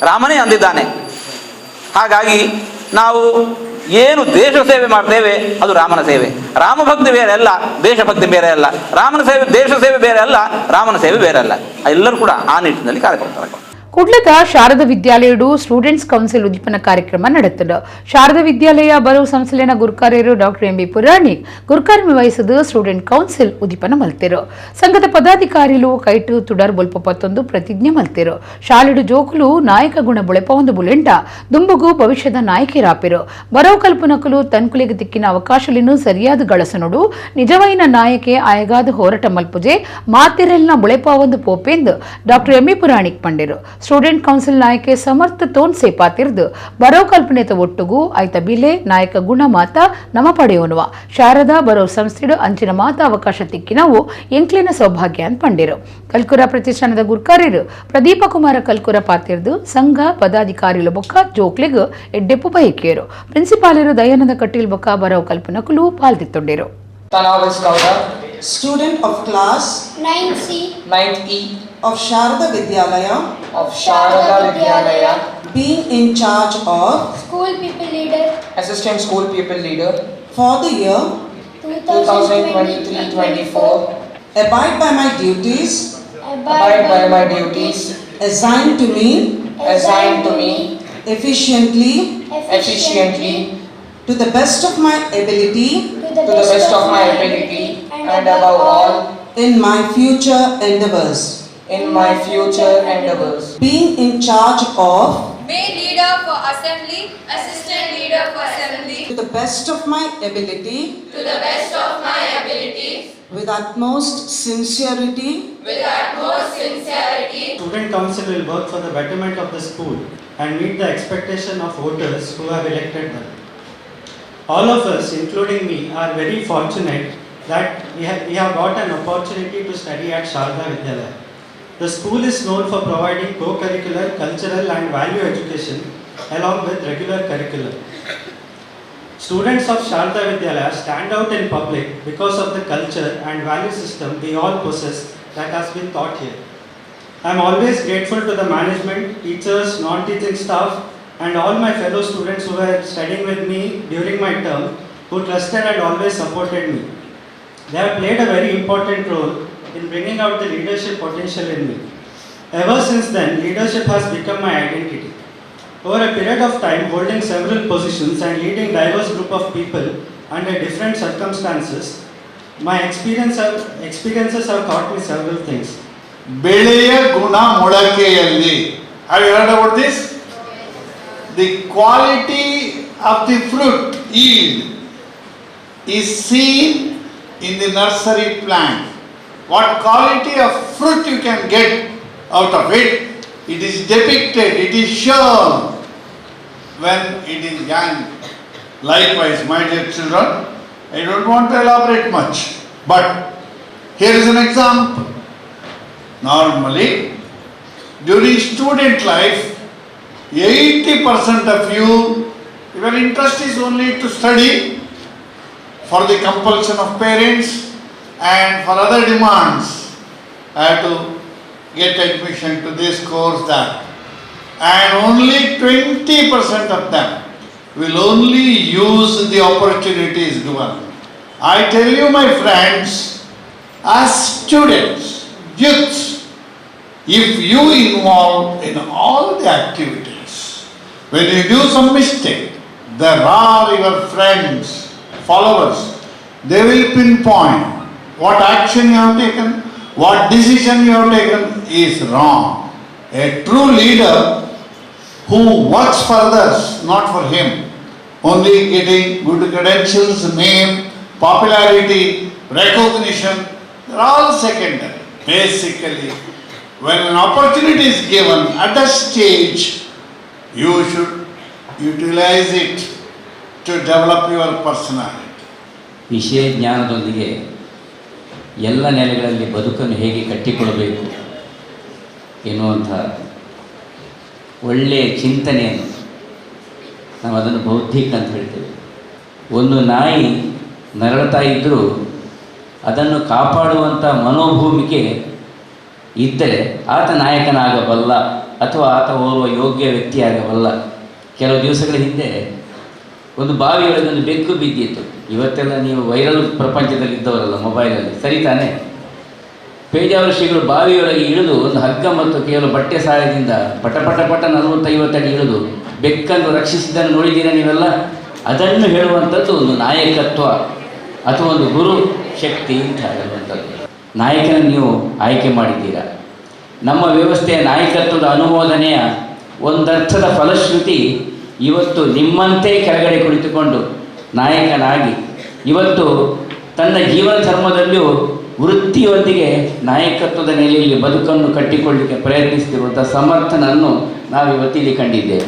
ರಾಮನೇ ಅಂದಿದ್ದಾನೆ. ಹಾಗಾಗಿ ನಾವು ಏನು ದೇಶ ಸೇವೆ ಮಾಡ್ತೇವೆ ಅದು ರಾಮನ ಸೇವೆ. ರಾಮಭಕ್ತಿ ಬೇರೆ ಅಲ್ಲ, ದೇಶಭಕ್ತಿ ಬೇರೆ ಅಲ್ಲ. ರಾಮನ ಸೇವೆ ದೇಶ ಸೇವೆ ಬೇರೆ ಅಲ್ಲ, ರಾಮನ ಸೇವೆ ಬೇರೆ ಅಲ್ಲ. ಎಲ್ಲರೂ ಕೂಡ ಆ ನಿಟ್ಟಿನಲ್ಲಿ ಕಾರ್ಯಕ್ರಮ. ಕುಡ್ಲದ ಶಾರದಾ ವಿದ್ಯಾಲಯಡು ಸ್ಟೂಡೆಂಟ್ಸ್ ಕೌನ್ಸಿಲ್ ಉದ್ದೀಪನ ಕಾರ್ಯಕ್ರಮ ನಡೆತದ. ಶಾರದಾ ವಿದ್ಯಾಲಯ ಬರೋ ಸಂಸ್ಥೆನ ಗುರುಕಾರ್ಯರು ಡಾಕ್ಟರ್ ಎಂ ಬಿ ಪುರಾಣಿಕ್ ಗುರುಕಾರ್ಯ ವಹಿಸಿದ ಸ್ಟೂಡೆಂಟ್ ಕೌನ್ಸಿಲ್ ಉದ್ದೀಪನ ಮಲ್ತಿರು. ಸಂಘದ ಪದಾಧಿಕಾರಿಗಳು ಕೈಟು ತುಡರ್ ಬೊಲ್ಪತ್ತೊಂದು ಪ್ರತಿಜ್ಞೆ ಮಲ್ತಿರು. ಶಾಲೆಡು ಜೋಕುಲು ನಾಯಕ ಗುಣ ಬುಳೆಪ ಒಂದು ಬುಲೆಂಟ ದುಂಬುಗು ಭವಿಷ್ಯದ ನಾಯಕಿರಾಪಿರು. ಬರೋ ಕಲ್ಪನಕಲು ತನ್ಕುಲಿಗೆ ದಿಕ್ಕಿನ ಅವಕಾಶಲಿನು ಸರಿಯಾದ ಗಳಸನುಡು ನಿಜವೈನ ನಾಯಕೆ ಆಯಗಾದ ಹೋರಾಟ ಮಲ್ಪುಜೆ ಮಾತಿರೆಲ್ನ ಬುಳೆಪ ಒಂದು ಪೋಪೆಂದು ಡಾಕ್ಟರ್ ಎಂ ಬಿ ಪುರಾಣಿಕ್ ಪಂಡಿರು. ಸ್ಟೂಡೆಂಟ್ ಕೌನ್ಸಿಲ್ ನಾಯಕೆ ಸಮರ್ಥ ತೋನ್ ಸೇಪಾತಿರ್ದು ಬರೋ ಕಲ್ಪನೆತ ಒಟ್ಟುಗು ಆಯ್ತ ಬಿಲೆ ನಾಯಕ ಗುಣ ಮಾತ ನಮ ಪಡೆಯೋನುವ ಶಾರದಾ ಬರೋ ಸಂಸ್ಥೆಡು ಅಂಚಿನ ಮಾತ ಅವಕಾಶ ತಿಕ್ಕಿನವು ಎಂಕ್ಲಿನ ಸೌಭಾಗ್ಯ ಅಂತ ಪಂಡಿರು. ಕಲ್ಕುರ ಪ್ರತಿಷ್ಠಾನದ ಗುರುಕಾರ್ಯರು ಪ್ರದೀಪ ಕುಮಾರ ಕಲ್ಕುರ ಪಾತಿರ್ದು ಸಂಘ ಪದಾಧಿಕಾರಿಲು ಬೊಕ್ಕ ಜೋಕ್ಲಿಗ್ ಎಡ್ಡೆಪ್ಪು ಬಯಕೆಯರು. ಪ್ರಿನ್ಸಿಪಾಲರು ದಯಾನಂದ ಕಟೀಲ್ ಬೊಕ್ಕ ಬರೋ ಕಲ್ಪನಕುಲು ಪಾಲ್ದಿತ್ತೊಂಡಿರು. Student of class 9C 9E of Sharada Vidyalaya being in charge of School People Leader Assistant School People Leader for the year 2023-24 abide by my duties assigned to me efficiently to the best of my ability and above all in my future endeavors. Being in charge of Main leader for assembly, assistant leader for assembly, to the best of my ability with utmost sincerity Student council will work for the betterment of the school and meet the expectation of voters who have elected them. All of us, including me, are very fortunate that we have got an opportunity to study at Sharada Vidyalaya. The school is known for providing co-curricular, cultural and value education along with regular curriculum. Students of Sharada Vidyalaya stand out in public because of the culture and value system we all possess that has been taught here. I am always grateful to the management, teachers, non-teaching staff and all my fellow students who were studying with me during my term, who trusted and always supported me. They have played a very important role in bringing out the leadership potential in me. Ever since then, leadership has become my identity. Over a period of time, holding several positions and leading diverse group of people under different circumstances, my experiences have taught me several things. ಬೆಳೆಯ ಗುಣ ಮೊಳಕೆಯಲ್ಲಿ. Have you heard about this? The quality of the fruit yield is seen in the nursery plant. what quality of fruit you can get out of it. It is depicted, it is shown when it is young. Likewise, my dear children, I don't want to elaborate much, but here is an example. Normally, during student life, 80% of you, your interest is only to study for the compulsion of parents and for other demands. I have to get admission to this course, that. And only 20% of them will only use the opportunities given. I tell you, my friends, as students, youths, if you involve in all the activities, when you do some mistake, there are your friends, followers, they will pinpoint what action you have taken, what decision you have taken is wrong. A true leader who works for others, not for him, only getting good credentials, name, popularity, recognition, they're all secondary. Basically, when an opportunity is given at that stage, you should utilize it to develop your personality. ವಿಷಯ ಜ್ಞಾನದೊಂದಿಗೆ ಎಲ್ಲ ನೆಲೆಗಳಲ್ಲಿ ಬದುಕನ್ನು ಹೇಗೆ ಕಟ್ಟಿಕೊಳ್ಳಬೇಕು ಎನ್ನುವಂಥ ಒಳ್ಳೆಯ ಚಿಂತನೆಯನ್ನು ನಾವು ಅದನ್ನು ಬೌದ್ಧಿಕ ಅಂತ ಹೇಳ್ತೇವೆ. ಒಂದು ನಾಯಿ ನರಳ್ತಾ ಇದ್ದರೂ ಅದನ್ನು ಕಾಪಾಡುವಂಥ ಮನೋಭೂಮಿಕೆ ಇದ್ದರೆ ಆತ ನಾಯಕನಾಗಬಲ್ಲ ಅಥವಾ ಆತ ಓರ್ವ ಯೋಗ್ಯ ವ್ಯಕ್ತಿಯಾಗಬಲ್ಲ. ಕೆಲವು ದಿವಸಗಳ ಹಿಂದೆ ಒಂದು ಬಾವಿಯೊಳಗೆ ಒಂದು ಬೆಕ್ಕು ಬಿದ್ದಿತ್ತು. ಇವತ್ತೆಲ್ಲ ನೀವು ವೈರಲ್ ಪ್ರಪಂಚದಲ್ಲಿದ್ದವರಲ್ಲ, ಮೊಬೈಲಲ್ಲಿ, ಸರಿ ತಾನೇ? ಪೇಜಾವರ ಶ್ರೀಗಳು ಬಾವಿಯೊಳಗೆ ಇಳಿದು ಒಂದು ಹಗ್ಗ ಮತ್ತು ಕೇವಲ ಬಟ್ಟೆ ಸಹಾಯದಿಂದ ಪಟ 40-50 ಅಡಿ ಇಳಿದು ಬೆಕ್ಕನ್ನು ರಕ್ಷಿಸಿದ್ದನ್ನು ನೋಡಿದ್ದೀರಾ ನೀವೆಲ್ಲ? ಅದನ್ನು ಹೇಳುವಂಥದ್ದು ಒಂದು ನಾಯಕತ್ವ ಅಥವಾ ಒಂದು ಗುರು ಶಕ್ತಿ ಅಂತ ಹೇಳುವಂಥದ್ದು. ನಾಯಕನನ್ನು ನೀವು ಆಯ್ಕೆ ಮಾಡಿದ್ದೀರಾ. ನಮ್ಮ ವ್ಯವಸ್ಥೆಯ ನಾಯಕತ್ವದ ಅನುಮೋದನೆಯ ಒಂದರ್ಥದ ಫಲಶ್ರುತಿ ಇವತ್ತು ನಿಮ್ಮಂತೆ ಕೆಳಗಡೆ ಕುಳಿತುಕೊಂಡು ನಾಯಕನಾಗಿ ಇವತ್ತು ತನ್ನ ಜೀವನ ಧರ್ಮದಲ್ಲಿಯೂ ವೃತ್ತಿಯೊಂದಿಗೆ ನಾಯಕತ್ವದ ನೆಲೆಯಲ್ಲಿ ಬದುಕನ್ನು ಕಟ್ಟಿಕೊಳ್ಳಲಿಕ್ಕೆ ಪ್ರಯತ್ನಿಸುತ್ತಿರುವಂಥ ಸಮರ್ಥನನ್ನು ನಾವಿವತ್ತಿಲ್ಲಿ ಕಂಡಿದ್ದೇವೆ.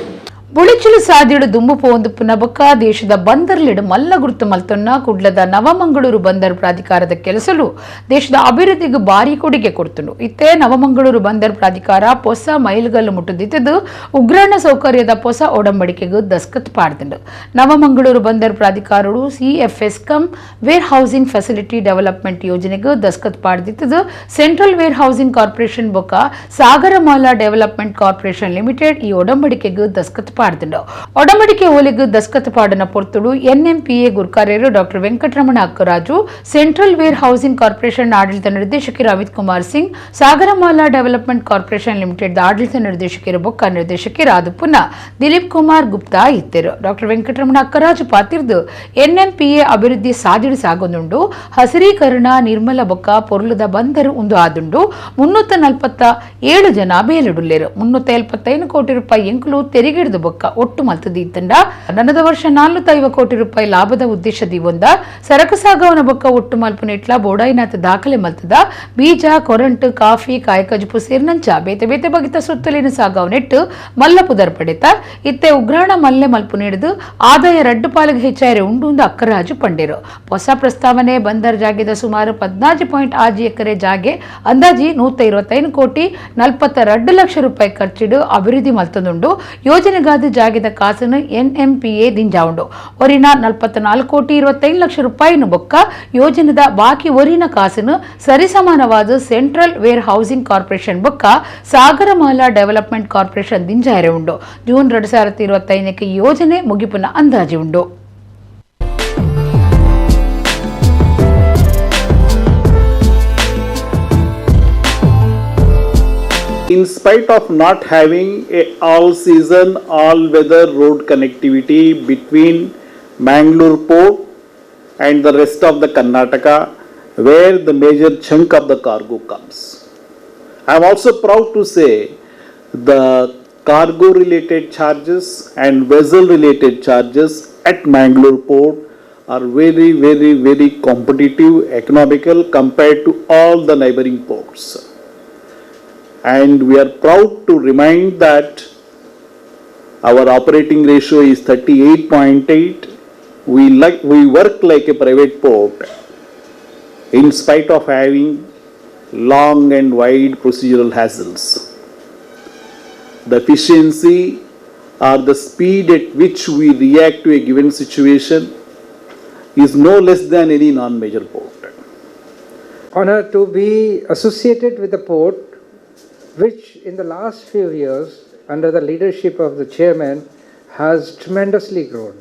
ಬುಳಿಚಲು ಸಾಧ್ಯಡು ದುಮ್ಮು ಪೋಂದುಪ್ಪುನ ಬೊಕ್ಕ ದೇಶದ ಬಂದರ್ಲಿಡು ಮಲ್ಲ ಗುರುತು ಮಲ್ತೊನ್ನ ಕುಡ್ಲದ ನವಮಂಗಳೂರು ಬಂದರ್ ಪ್ರಾಧಿಕಾರದ ಕೆಲಸಲು ದೇಶದ ಅಭಿವೃದ್ಧಿಗೆ ಭಾರಿ ಕೊಡುಗೆ ಕೊಡ್ತುಂಡು. ಇತ್ತೆ ನವಮಂಗಳೂರು ಬಂದರ್ ಪ್ರಾಧಿಕಾರ ಹೊಸ ಮೈಲುಗಲ್ಲು ಮುಟ್ಟುದಿದ್ದು ಉಗ್ರಾಣ ಸೌಕರ್ಯದ ಹೊಸ ಒಡಂಬಡಿಕೆಗೂ ದಸ್ಕತ್ ಪಾಡ್ದುಂಡು. ನವಮಂಗಳೂರು ಬಂದರ್ ಪ್ರಾಧಿಕಾರಡು CFS cum warehousing facility development ಯೋಜನೆಗೂ ದಸ್ಕತ್ ಪಾಡ್ದಿದ್ದು ಸೆಂಟ್ರಲ್ ವೇರ್ ಹೌಸಿಂಗ್ ಕಾರ್ಪೊರೇಷನ್ ಬೊಕ್ಕ ಸಾಗರಮಾಲಾ ಡೆವಲಪ್ಮೆಂಟ್ ಕಾರ್ಪೊರೇಷನ್ ಲಿಮಿಟೆಡ್ ಈ ಒಡಂಬಡಿಕೆಗೂ ದಸ್ಕತ್ ಪಾಡ್ದುಂಡು. ಒಡಂಬಡಿಕೆ ಓಲೆಗೂ ದಸ್ಕತ್ ಪಾಡನ ಪೊರ್ತುಡು NMPA ಗುರ್ಕಾರ್ಯರು doctor Venkataramana Akkaraju, central warehousing corporation ಆಡಳಿತ ನಿರ್ದೇಶಕರು Amit Kumar Singh, Sagarmala development corporation limited ಆಡಳಿತ ನಿರ್ದೇಶಕರು ಬೊಕ್ಕ ನಿರ್ದೇಶಕರು ಆದುಪುನ ದಿಲೀಪ್ ಕುಮಾರ್ ಗುಪ್ತಾ ಇತ್ತರು. ಡಾಕ್ಟರ್ ವೆಂಕಟರಮಣ ಅಕ್ಕರಾಜು ಪಾತಿರ್ದು NMPA ಅಭಿವೃದ್ಧಿ ಸಾಧಿಡು ಸಾಗೊಂದುಂಡು ಹಸಿರೀಕರಣ ನಿರ್ಮಲ ಬೊಕ್ಕ ಪೊರ್ಲುದ ಬಂದರು ಒಂದು ಆದುಂಡು 347 ಜನ ಬೇಲೆಡುಲ್ಲೇರು 375 ಕೋಟಿ ರೂಪಾಯಿ ಎಂಕುಲು ತೆರಿಗೆಡ್ದು ಬೊಕ್ಕ ಒಟ್ಟು ಮಲ್ತದಿ ಇತ್ತಂಡ ನನ್ನದ ವರ್ಷ 450 ಕೋಟಿ ರೂಪಾಯಿ ಲಾಭದ ಉದ್ದೇಶದಿ ಒಂದ ಸರಕು ಸಾಗವನ ಬೊಕ್ಕ ಒಟ್ಟು ಮಲ್ಪುನ ಇಟ್ಲ ಬೋಡಾಯಿನಾಥ ದಾಖಲೆ ಮಲ್ತದ ಬೀಜ ಕೊರಂಟ್ ಕಾಫಿ ಕಾಯಕಜುಪು ಸೇರ್ನಂಚ ಬೇತೆ ಬೇತೆ ಬಗೆತ ಸುತ್ತಲಿನ ಸಾಗವನೆಟ್ಟು ಮಲ್ಲ ಪುದರ್ ಪಡೆತ ಇತ್ತೆ ಉಗ್ರಾಣ ಮಲ್ಲೆ ಮಲ್ಪು ನೀಡಿದು ಆದಾಯ ರಡ್ಡು ಪಾಲಿಗೆ ಹೆಚ್ಚಾಯಿರೆ ಉಂಡು ಅಕ್ಕರಾಜು ಪಂಡೇರು. ಹೊಸ ಪ್ರಸ್ತಾವನೆ ಬಂದರ್ ಜಾಗೆದ ಸುಮಾರು 14.6 ಎಕರೆ ಜಾಗೆ ಅಂದಾಜಿ 125 ಕೋಟಿ 42 ಲಕ್ಷ ರೂಪಾಯಿ ಖರ್ಚಿಡು ಅಭಿವೃದ್ಧಿ ಮಲ್ತದುಂಡು. ಯೋಜನೆಗಾದ ಜಾಗೆದ ಕಾಸನ್ನು NMPA ದಿಂಜಾವುಂಡು ಒರಿನ 44 ಕೋಟಿ 25 ಲಕ್ಷ ರೂಪಾಯಿನ ಬೊಕ್ಕ ಯೋಜನೆದ ಬಾಕಿ ಒರಿನ ಕಾಸನ್ನು ಸರಿಸಮಾನವಾದ ಸೆಂಟ್ರಲ್ ವೇರ್ ಹೌಸಿಂಗ್ ಕಾರ್ಪೊರೇಷನ್ ಬೊಕ್ಕ ಸಾಗರಮಾಲಾ ಡೆವಲಪ್ಮೆಂಟ್ ಕಾರ್ಪೊರೇಷನ್ ದಿಂಜಾರೆ ಉಂಡು. ಜೂನ್ 2025ಕ್ಕೆ ಯೋಜನೆ ಮುಗಿಪುನ ಅಂದಾಜು ಉಂಡು. In spite of not having a all-season, all-weather road connectivity between Mangaluru port and the rest of the Karnataka, where the major chunk of the cargo comes. I am also proud to say the cargo-related charges and vessel-related charges at Mangaluru port are very, very, very competitive, economical compared to all the neighboring ports. And we are proud to remind that our operating ratio is 38.8. We work like a private port in spite of having long and wide procedural hassles. The efficiency or the speed at which we react to a given situation is no less than any non-major port. Honor to be associated with a port which in the last few years, under the leadership of the chairman, has tremendously grown.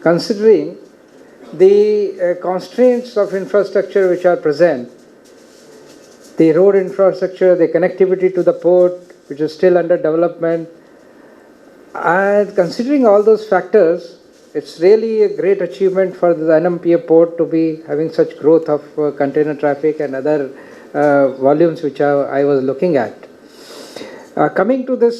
Considering the constraints of infrastructure which are present, the road infrastructure, the connectivity to the port, which is still under development, and considering all those factors, it's really a great achievement for the NMPA port to be having such growth of container traffic and other volumes which I was looking at. Coming to this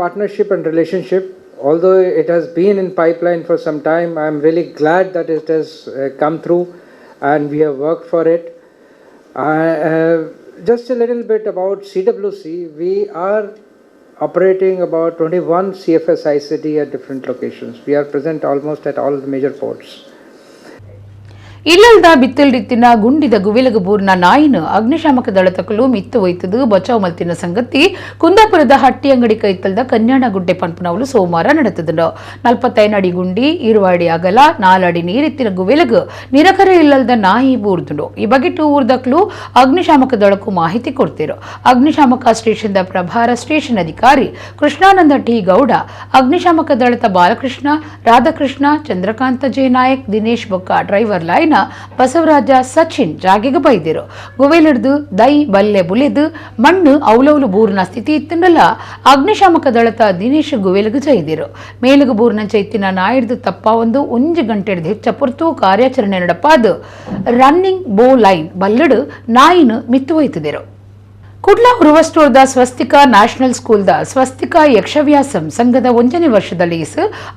partnership and relationship, although it has been in pipeline for some time, I am really glad that it has come through and we have worked for it. Just a little bit about CWC. We are operating about 21 CFS ICT at different locations. We are present almost at all the major ports. ಇಲ್ಲಲ್ದ ಬಿತ್ತಲ್ರಿತ್ತಿನ ಗುಂಡಿದ ಗುವಿಲಗ ಬೂರ್ನ ನಾಯಿನ ಅಗ್ನಿಶಾಮಕ ದಳತಕಲು ಮಿತ್ತು ಒಯ್ತದು ಬಚಾವ್ ಮಲ್ತಿನ ಸಂಗತಿ ಕುಂದಾಪುರದ ಹಟ್ಟಿ ಅಂಗಡಿ ಕೈತಲ್ದ ಕನ್ಯಾಣ ಗುಡ್ಡೆ ಪಂಪನವಲು ಸೋಮವಾರ ನಡೆತದನು 45 ಅಡಿ ಗುಂಡಿ 20 ಅಡಿ ಅಗಲ 4 ಅಡಿ ನೀರಿತ್ತಿನ ಗುವಿಲಗ ನಿರಕರೆ ಇಲ್ಲಲ್ದ ನಾಯಿ ಬೂರ್ದುಂಡು ಈ ಬಗೆಟು ಊರ್ದಕ್ಲು ಅಗ್ನಿಶಾಮಕ ದಳಕ್ಕೂ ಮಾಹಿತಿ ಕೊಡ್ತಿರು ಅಗ್ನಿಶಾಮಕ ಸ್ಟೇಷನ್ದ ಪ್ರಭಾರ ಸ್ಟೇಷನ್ ಅಧಿಕಾರಿ ಕೃಷ್ಣಾನಂದ ಟಿ ಗೌಡ ಅಗ್ನಿಶಾಮಕ ದಳದ ಬಾಲಕೃಷ್ಣ ರಾಧಾಕೃಷ್ಣ ಚಂದ್ರಕಾಂತ ಜೆ ನಾಯಕ್ ದಿನೇಶ್ ಬೊಕ್ಕ ಡ್ರೈವರ್ ಲೈನ್ ಬಸವರಾಜ ಸಚಿನ್ ಜಾಗೆಗೆ ಬೈದಿರು ಗುವೇಲಿಡ್ದು ದೈ ಬಲ್ಲೆ ಬುಲೆದು ಮಣ್ಣು ಅವಲೌಲು ಬೂರ್ನ ಸ್ಥಿತಿ ಇತ್ತಂಡಲ್ಲ ಅಗ್ನಿಶಾಮಕ ದಳತ ದಿನೇಶ್ ಗುವೇಲಿಗೆ ಜೈದಿರು ಮೇಲುಗು ಬೂರ್ನ ಚೈತಿನ ನಾಯಿಡ್ದು ತಪ್ಪ ಒಂದು 1 ಗಂಟೆ ಹೆಚ್ಚ ಪೊರ್ತು ಕಾರ್ಯಾಚರಣೆ ನಡಪಾದು ರನ್ನಿಂಗ್ ಬೋ ಲೈನ್ ಬಲ್ಲಡು ನಾಯಿನ ಮಿತ್ತು ಒಯ್ತಿದರು ಕುಡ್ಲಾ ಉರುವಸ್ಟೋರ್ದ ಸ್ವಸ್ತಿಕ ನ್ಯಾಷನಲ್ ಸ್ಕೂಲ್ದ ಸ್ವಸ್ತಿಕ ಯಕ್ಷವ್ಯಾಸಂ ಸಂಘದ 1ನೇ ವರ್ಷದಲ್ಲಿ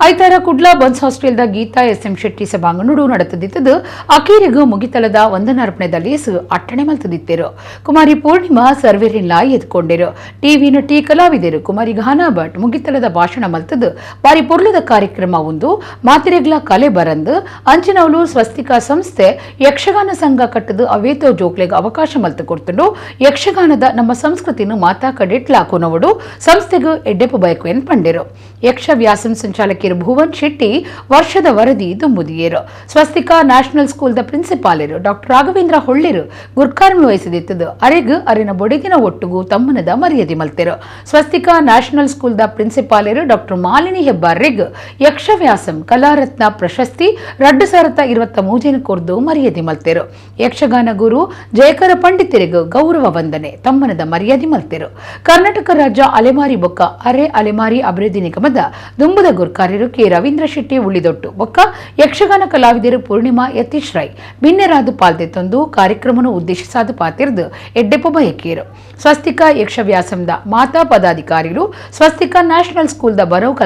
ಐತಾರ ಕುಡ್ಲಾ ಬನ್ಸ್ ಹಾಸ್ಟೆಲ್ದ ಗೀತಾ ಎಸ್.ಎಂ. ಶೆಟ್ಟಿ ಸಭಾಂಗಣಡು ನಡೆತದಿತ್ತದು ಅಕೀರಿಗೂ ಮುಗಿತಲದ ವಂದನಾರ್ಪಣೆದಲ್ಲಿ ಅಟ್ಟಣೆ ಮಲ್ತದಿತ್ತರು ಕುಮಾರಿ ಪೂರ್ಣಿಮಾ ಸರ್ವೇರಿನ್ಲಾ ಎದ್ಕೊಂಡಿರು ಟಿವಿ ನಟಿ ಕಲಾವಿದರು ಕುಮಾರಿ ಘಾನಾ ಭಟ್ ಮುಗಿತಲದ ಭಾಷಣ ಮಲ್ತದು ಬಾರಿ ಪೊರ್ಲದ ಕಾರ್ಯಕ್ರಮ ಒಂದು ಮಾತಿರೆಗ್ಲ ಕಲೆ ಬರಂದು ಅಂಚಿನವಲು ಸ್ವಸ್ತಿಕ ಸಂಸ್ಥೆ ಯಕ್ಷಗಾನ ಸಂಘ ಕಟ್ಟದು ಅವೇತೋ ಜೋಕ್ಲೆಗೆ ಅವಕಾಶ ಮಲ್ತು ಕೊಡ್ತುಂಡು ಯಕ್ಷಗಾನದ ನಮ್ಮ ಸಂಸ್ಕೃತಿನ ಮಾತಾ ಕಡೆಟ್ಲಾಕೋನವಡು ಸಂಸ್ಥೆಗೂ ಎಡ್ಡೆಪ್ಪು ಬಯಕು ಎನ್ ಪಂಡಿರು ಯಕ್ಷ ವ್ಯಾಸಂ ಸಂಚಾಲಕಿಯರು ಭುವನ್ ಶೆಟ್ಟಿ ವರ್ಷದ ವರದಿ ದುಂಬುದಿಯರು ಸ್ವಸ್ತಿಕ ನ್ಯಾಷನಲ್ ಸ್ಕೂಲ್ದ ಪ್ರಿನ್ಸಿಪಾಲರು ಡಾಕ್ಟರ್ ರಾಘವೇಂದ್ರ ಹೊಳ್ಳಿರು ಗುರ್ಕಾರ್ಮಿ ವಹಿಸಿದಿತ್ತದು ಅರೆಗು ಅರಿನ ಬೊಡೆಗಿನ ಒಟ್ಟುಗೂ ತಮ್ಮನದ ಮರ್ಯಾದೆ ಮಲ್ತೆರು ಸ್ವಸ್ತಿಕ ನ್ಯಾಷನಲ್ ಸ್ಕೂಲ್ದ ಪ್ರಿನ್ಸಿಪಾಲರು ಡಾಕ್ಟರ್ ಮಾಲಿನಿ ಹೆಬ್ಬಾರ್ರಿಗ್ ಯಕ್ಷ ವ್ಯಾಸಂ ಕಲಾರತ್ನ ಪ್ರಶಸ್ತಿ 2023 ಕೊರ್ದು ಮರ್ಯಾದೆ ಮಲ್ತೆರು ಯಕ್ಷಗಾನ ಗುರು ಜಯಕರ ಪಂಡಿತರಿಗೂ ಗೌರವ ವಂದನೆ ತಮ್ಮನದ ಮರ್ಯಾದೆ ಮಲ್ತೆರು ಕರ್ನಾಟಕ ರಾಜ್ಯ ಅಲೆಮಾರಿ ಬೊಕ್ಕ ಅರೆ ಅಲೆಮಾರಿ ಅಭಿವೃದ್ಧಿ ನಿಗಮದ ದುಂಬುದ ಗುರ್ಕಾರ್ಯರು ಕೆ ರವೀಂದ್ರ ಶೆಟ್ಟಿ ಉಳಿದೊಟ್ಟು ಬೊಕ್ಕ ಯಕ್ಷಗಾನ ಕಲಾವಿದರು ಪೂರ್ಣಿಮಾ ಯತೀಶ್ ರೈ ಭಿನ್ನರಾದು ಪಾಲ್ದೆತ್ತೊಂದು ಕಾರ್ಯಕ್ರಮವನ್ನು ಉದ್ದೇಶಿಸಾದು ಪಾತಿರ್ದು ಎಡ್ಡೆಪ್ಪ ಬಯಕೇರು ಸ್ವಸ್ತಿಕ ಯಕ್ಷವ್ಯಾಸಂದ ಮಾತಾ ಪದಾಧಿಕಾರಿಗಳು ಸ್ವಸ್ತಿಕ ನ್ಯಾಷನಲ್ ಸ್ಕೂಲ್ದ ಬರವು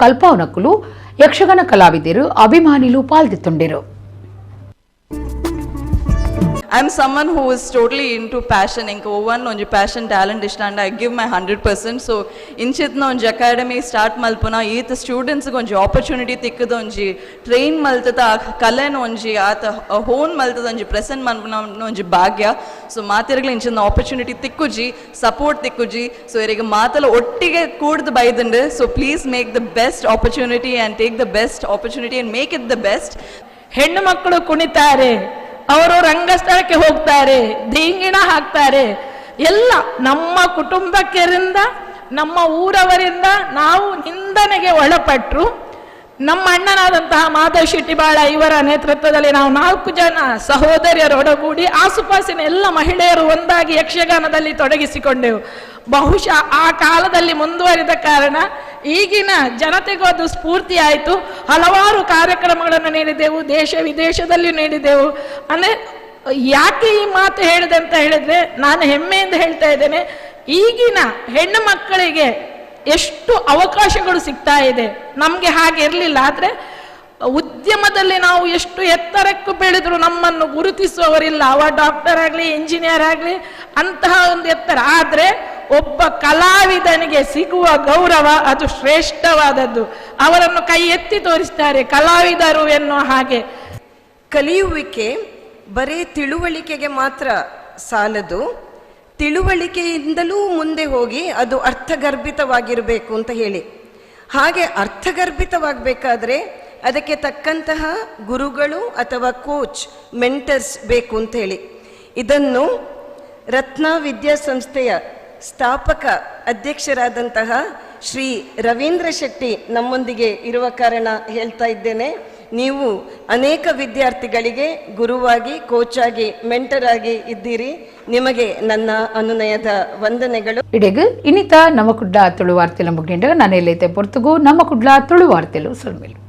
ಕಲ್ಪವನಕುಲು ಯಕ್ಷಗಾನ ಕಲಾವಿದರು ಅಭಿಮಾನಿಲು ಪಾಲ್ದೆತ್ತೊಂಡಿರು I'm someone who is totally into passion. Inka one onji passion talent ishtanda I give my 100%. So inchitna onji academy start malpuna eeth students onji opportunity tikkadu onji train maltata kalen onji ata hone maltata onji present malpuna onji bhagya. So ಮಾತಿರಗಳ ಇಂಚಿನ opportunity ತಿಕ್ಕುಜಿ support ತಿಕ್ಕುಜಿ so ಇವರಿಗೆ ಮಾತಲ್ಲ ಒಟ್ಟಿಗೆ ಕೂಡ್ದು ಬೈದಂಡೆ so please make the best opportunity and take the best opportunity and make it the best. ಹೆಣ್ಣು ಮಕ್ಕಳು ಕುಣಿತಾರೆ, ಅವರು ರಂಗಸ್ಥಳಕ್ಕೆ ಹೋಗ್ತಾರೆ, ಧೀಂಗಿಣ ಹಾಕ್ತಾರೆ. ಎಲ್ಲ ನಮ್ಮ ಕುಟುಂಬಕ್ಕರಿಂದ ನಮ್ಮ ಊರವರಿಂದ ನಾವು ನಿಂದನೆಗೆ ಒಳಪಟ್ಟರು. ನಮ್ಮ ಅಣ್ಣನಾದಂತಹ ಮಾಧವ್ ಶೆಟ್ಟಿಬಾಳ ಇವರ ನೇತೃತ್ವದಲ್ಲಿ ನಾವು 4 ಜನ ಸಹೋದರಿಯರೊಡಗೂಡಿ ಆಸುಪಾಸಿನ ಎಲ್ಲ ಮಹಿಳೆಯರು ಒಂದಾಗಿ ಯಕ್ಷಗಾನದಲ್ಲಿ ತೊಡಗಿಸಿಕೊಂಡೆವು. ಬಹುಶಃ ಆ ಕಾಲದಲ್ಲಿ ಮುಂದುವರಿದ ಕಾರಣ ಈಗಿನ ಜನತೆಗೂ ಅದು ಸ್ಫೂರ್ತಿ ಆಯಿತು. ಹಲವಾರು ಕಾರ್ಯಕ್ರಮಗಳನ್ನು ನೀಡಿದೆವು, ದೇಶ ವಿದೇಶದಲ್ಲಿ ನೀಡಿದೆವು. ಅಂದರೆ ಯಾಕೆ ಈ ಮಾತು ಹೇಳಿದೆ ಅಂತ ಹೇಳಿದ್ರೆ, ನಾನು ಹೆಮ್ಮೆಯಿಂದ ಹೇಳ್ತಾ ಇದ್ದೇನೆ, ಈಗಿನ ಹೆಣ್ಣು ಮಕ್ಕಳಿಗೆ ಎಷ್ಟು ಅವಕಾಶಗಳು ಸಿಗ್ತಾ ಇದೆ. ನಮಗೆ ಹಾಗೆ ಇರಲಿಲ್ಲ. ಆದರೆ ಉದ್ಯಮದಲ್ಲಿ ನಾವು ಎಷ್ಟು ಎತ್ತರಕ್ಕೂ ಬೆಳೆದ್ರು ನಮ್ಮನ್ನು ಗುರುತಿಸುವವರಿಲ್ಲ. ಅವ ಡಾಕ್ಟರ್ ಆಗಲಿ ಇಂಜಿನಿಯರ್ ಆಗಲಿ ಅಂತಹ ಒಂದು ಎತ್ತರ. ಆದರೆ ಒಬ್ಬ ಕಲಾವಿದನಿಗೆ ಸಿಗುವ ಗೌರವ ಅದು ಶ್ರೇಷ್ಠವಾದದ್ದು. ಅವರನ್ನು ಕೈ ಎತ್ತಿ ತೋರಿಸ್ತಾರೆ ಕಲಾವಿದರು ಎನ್ನುವ ಹಾಗೆ. ಕಲಿಯುವಿಕೆ ಬರೀ ತಿಳುವಳಿಕೆಗೆ ಮಾತ್ರ ಸಾಲದು, ತಿಳುವಳಿಕೆಯಿಂದಲೂ ಮುಂದೆ ಹೋಗಿ ಅದು ಅರ್ಥಗರ್ಭಿತವಾಗಿರಬೇಕು ಅಂತ ಹೇಳಿ. ಹಾಗೆ ಅರ್ಥಗರ್ಭಿತವಾಗಬೇಕಾದ್ರೆ ಅದಕ್ಕೆ ತಕ್ಕಂತಹ ಗುರುಗಳು ಅಥವಾ ಕೋಚ್, ಮೆಂಟರ್ಸ್ ಬೇಕು ಅಂತ ಹೇಳಿ. ಇದನ್ನು ರತ್ನ ವಿದ್ಯಾಸಂಸ್ಥೆಯ ಸ್ಥಾಪಕ ಅಧ್ಯಕ್ಷರಾದಂತಹ ಶ್ರೀ ರವೀಂದ್ರ ಶೆಟ್ಟಿ ನಮ್ಮೊಂದಿಗೆ ಇರುವ ಕಾರಣ ಹೇಳ್ತಾ ಇದ್ದೇನೆ. ನೀವು ಅನೇಕ ವಿದ್ಯಾರ್ಥಿಗಳಿಗೆ ಗುರುವಾಗಿ, ಕೋಚ್ ಆಗಿ, ಮೆಂಟರ್ ಆಗಿ ಇದ್ದೀರಿ. ನಿಮಗೆ ನನ್ನ ಅನುನಯದ ವಂದನೆಗಳು. ಇಡೆಗು ಇನ್ನಿತ ನಮ್ಮ ಕುಡ್ಲ ತುಳು ವಾರ್ತೆಲು ಮುಗಿಂಡ ನಾನು ಎಲ್ಲೈತೆ ಪೊರ್ತುಗು ನಮ್ಮ ಕುಡ್ಲ ತುಳು ವಾರ್ತೆಲು ಸೊಲ್ಮೆಲು.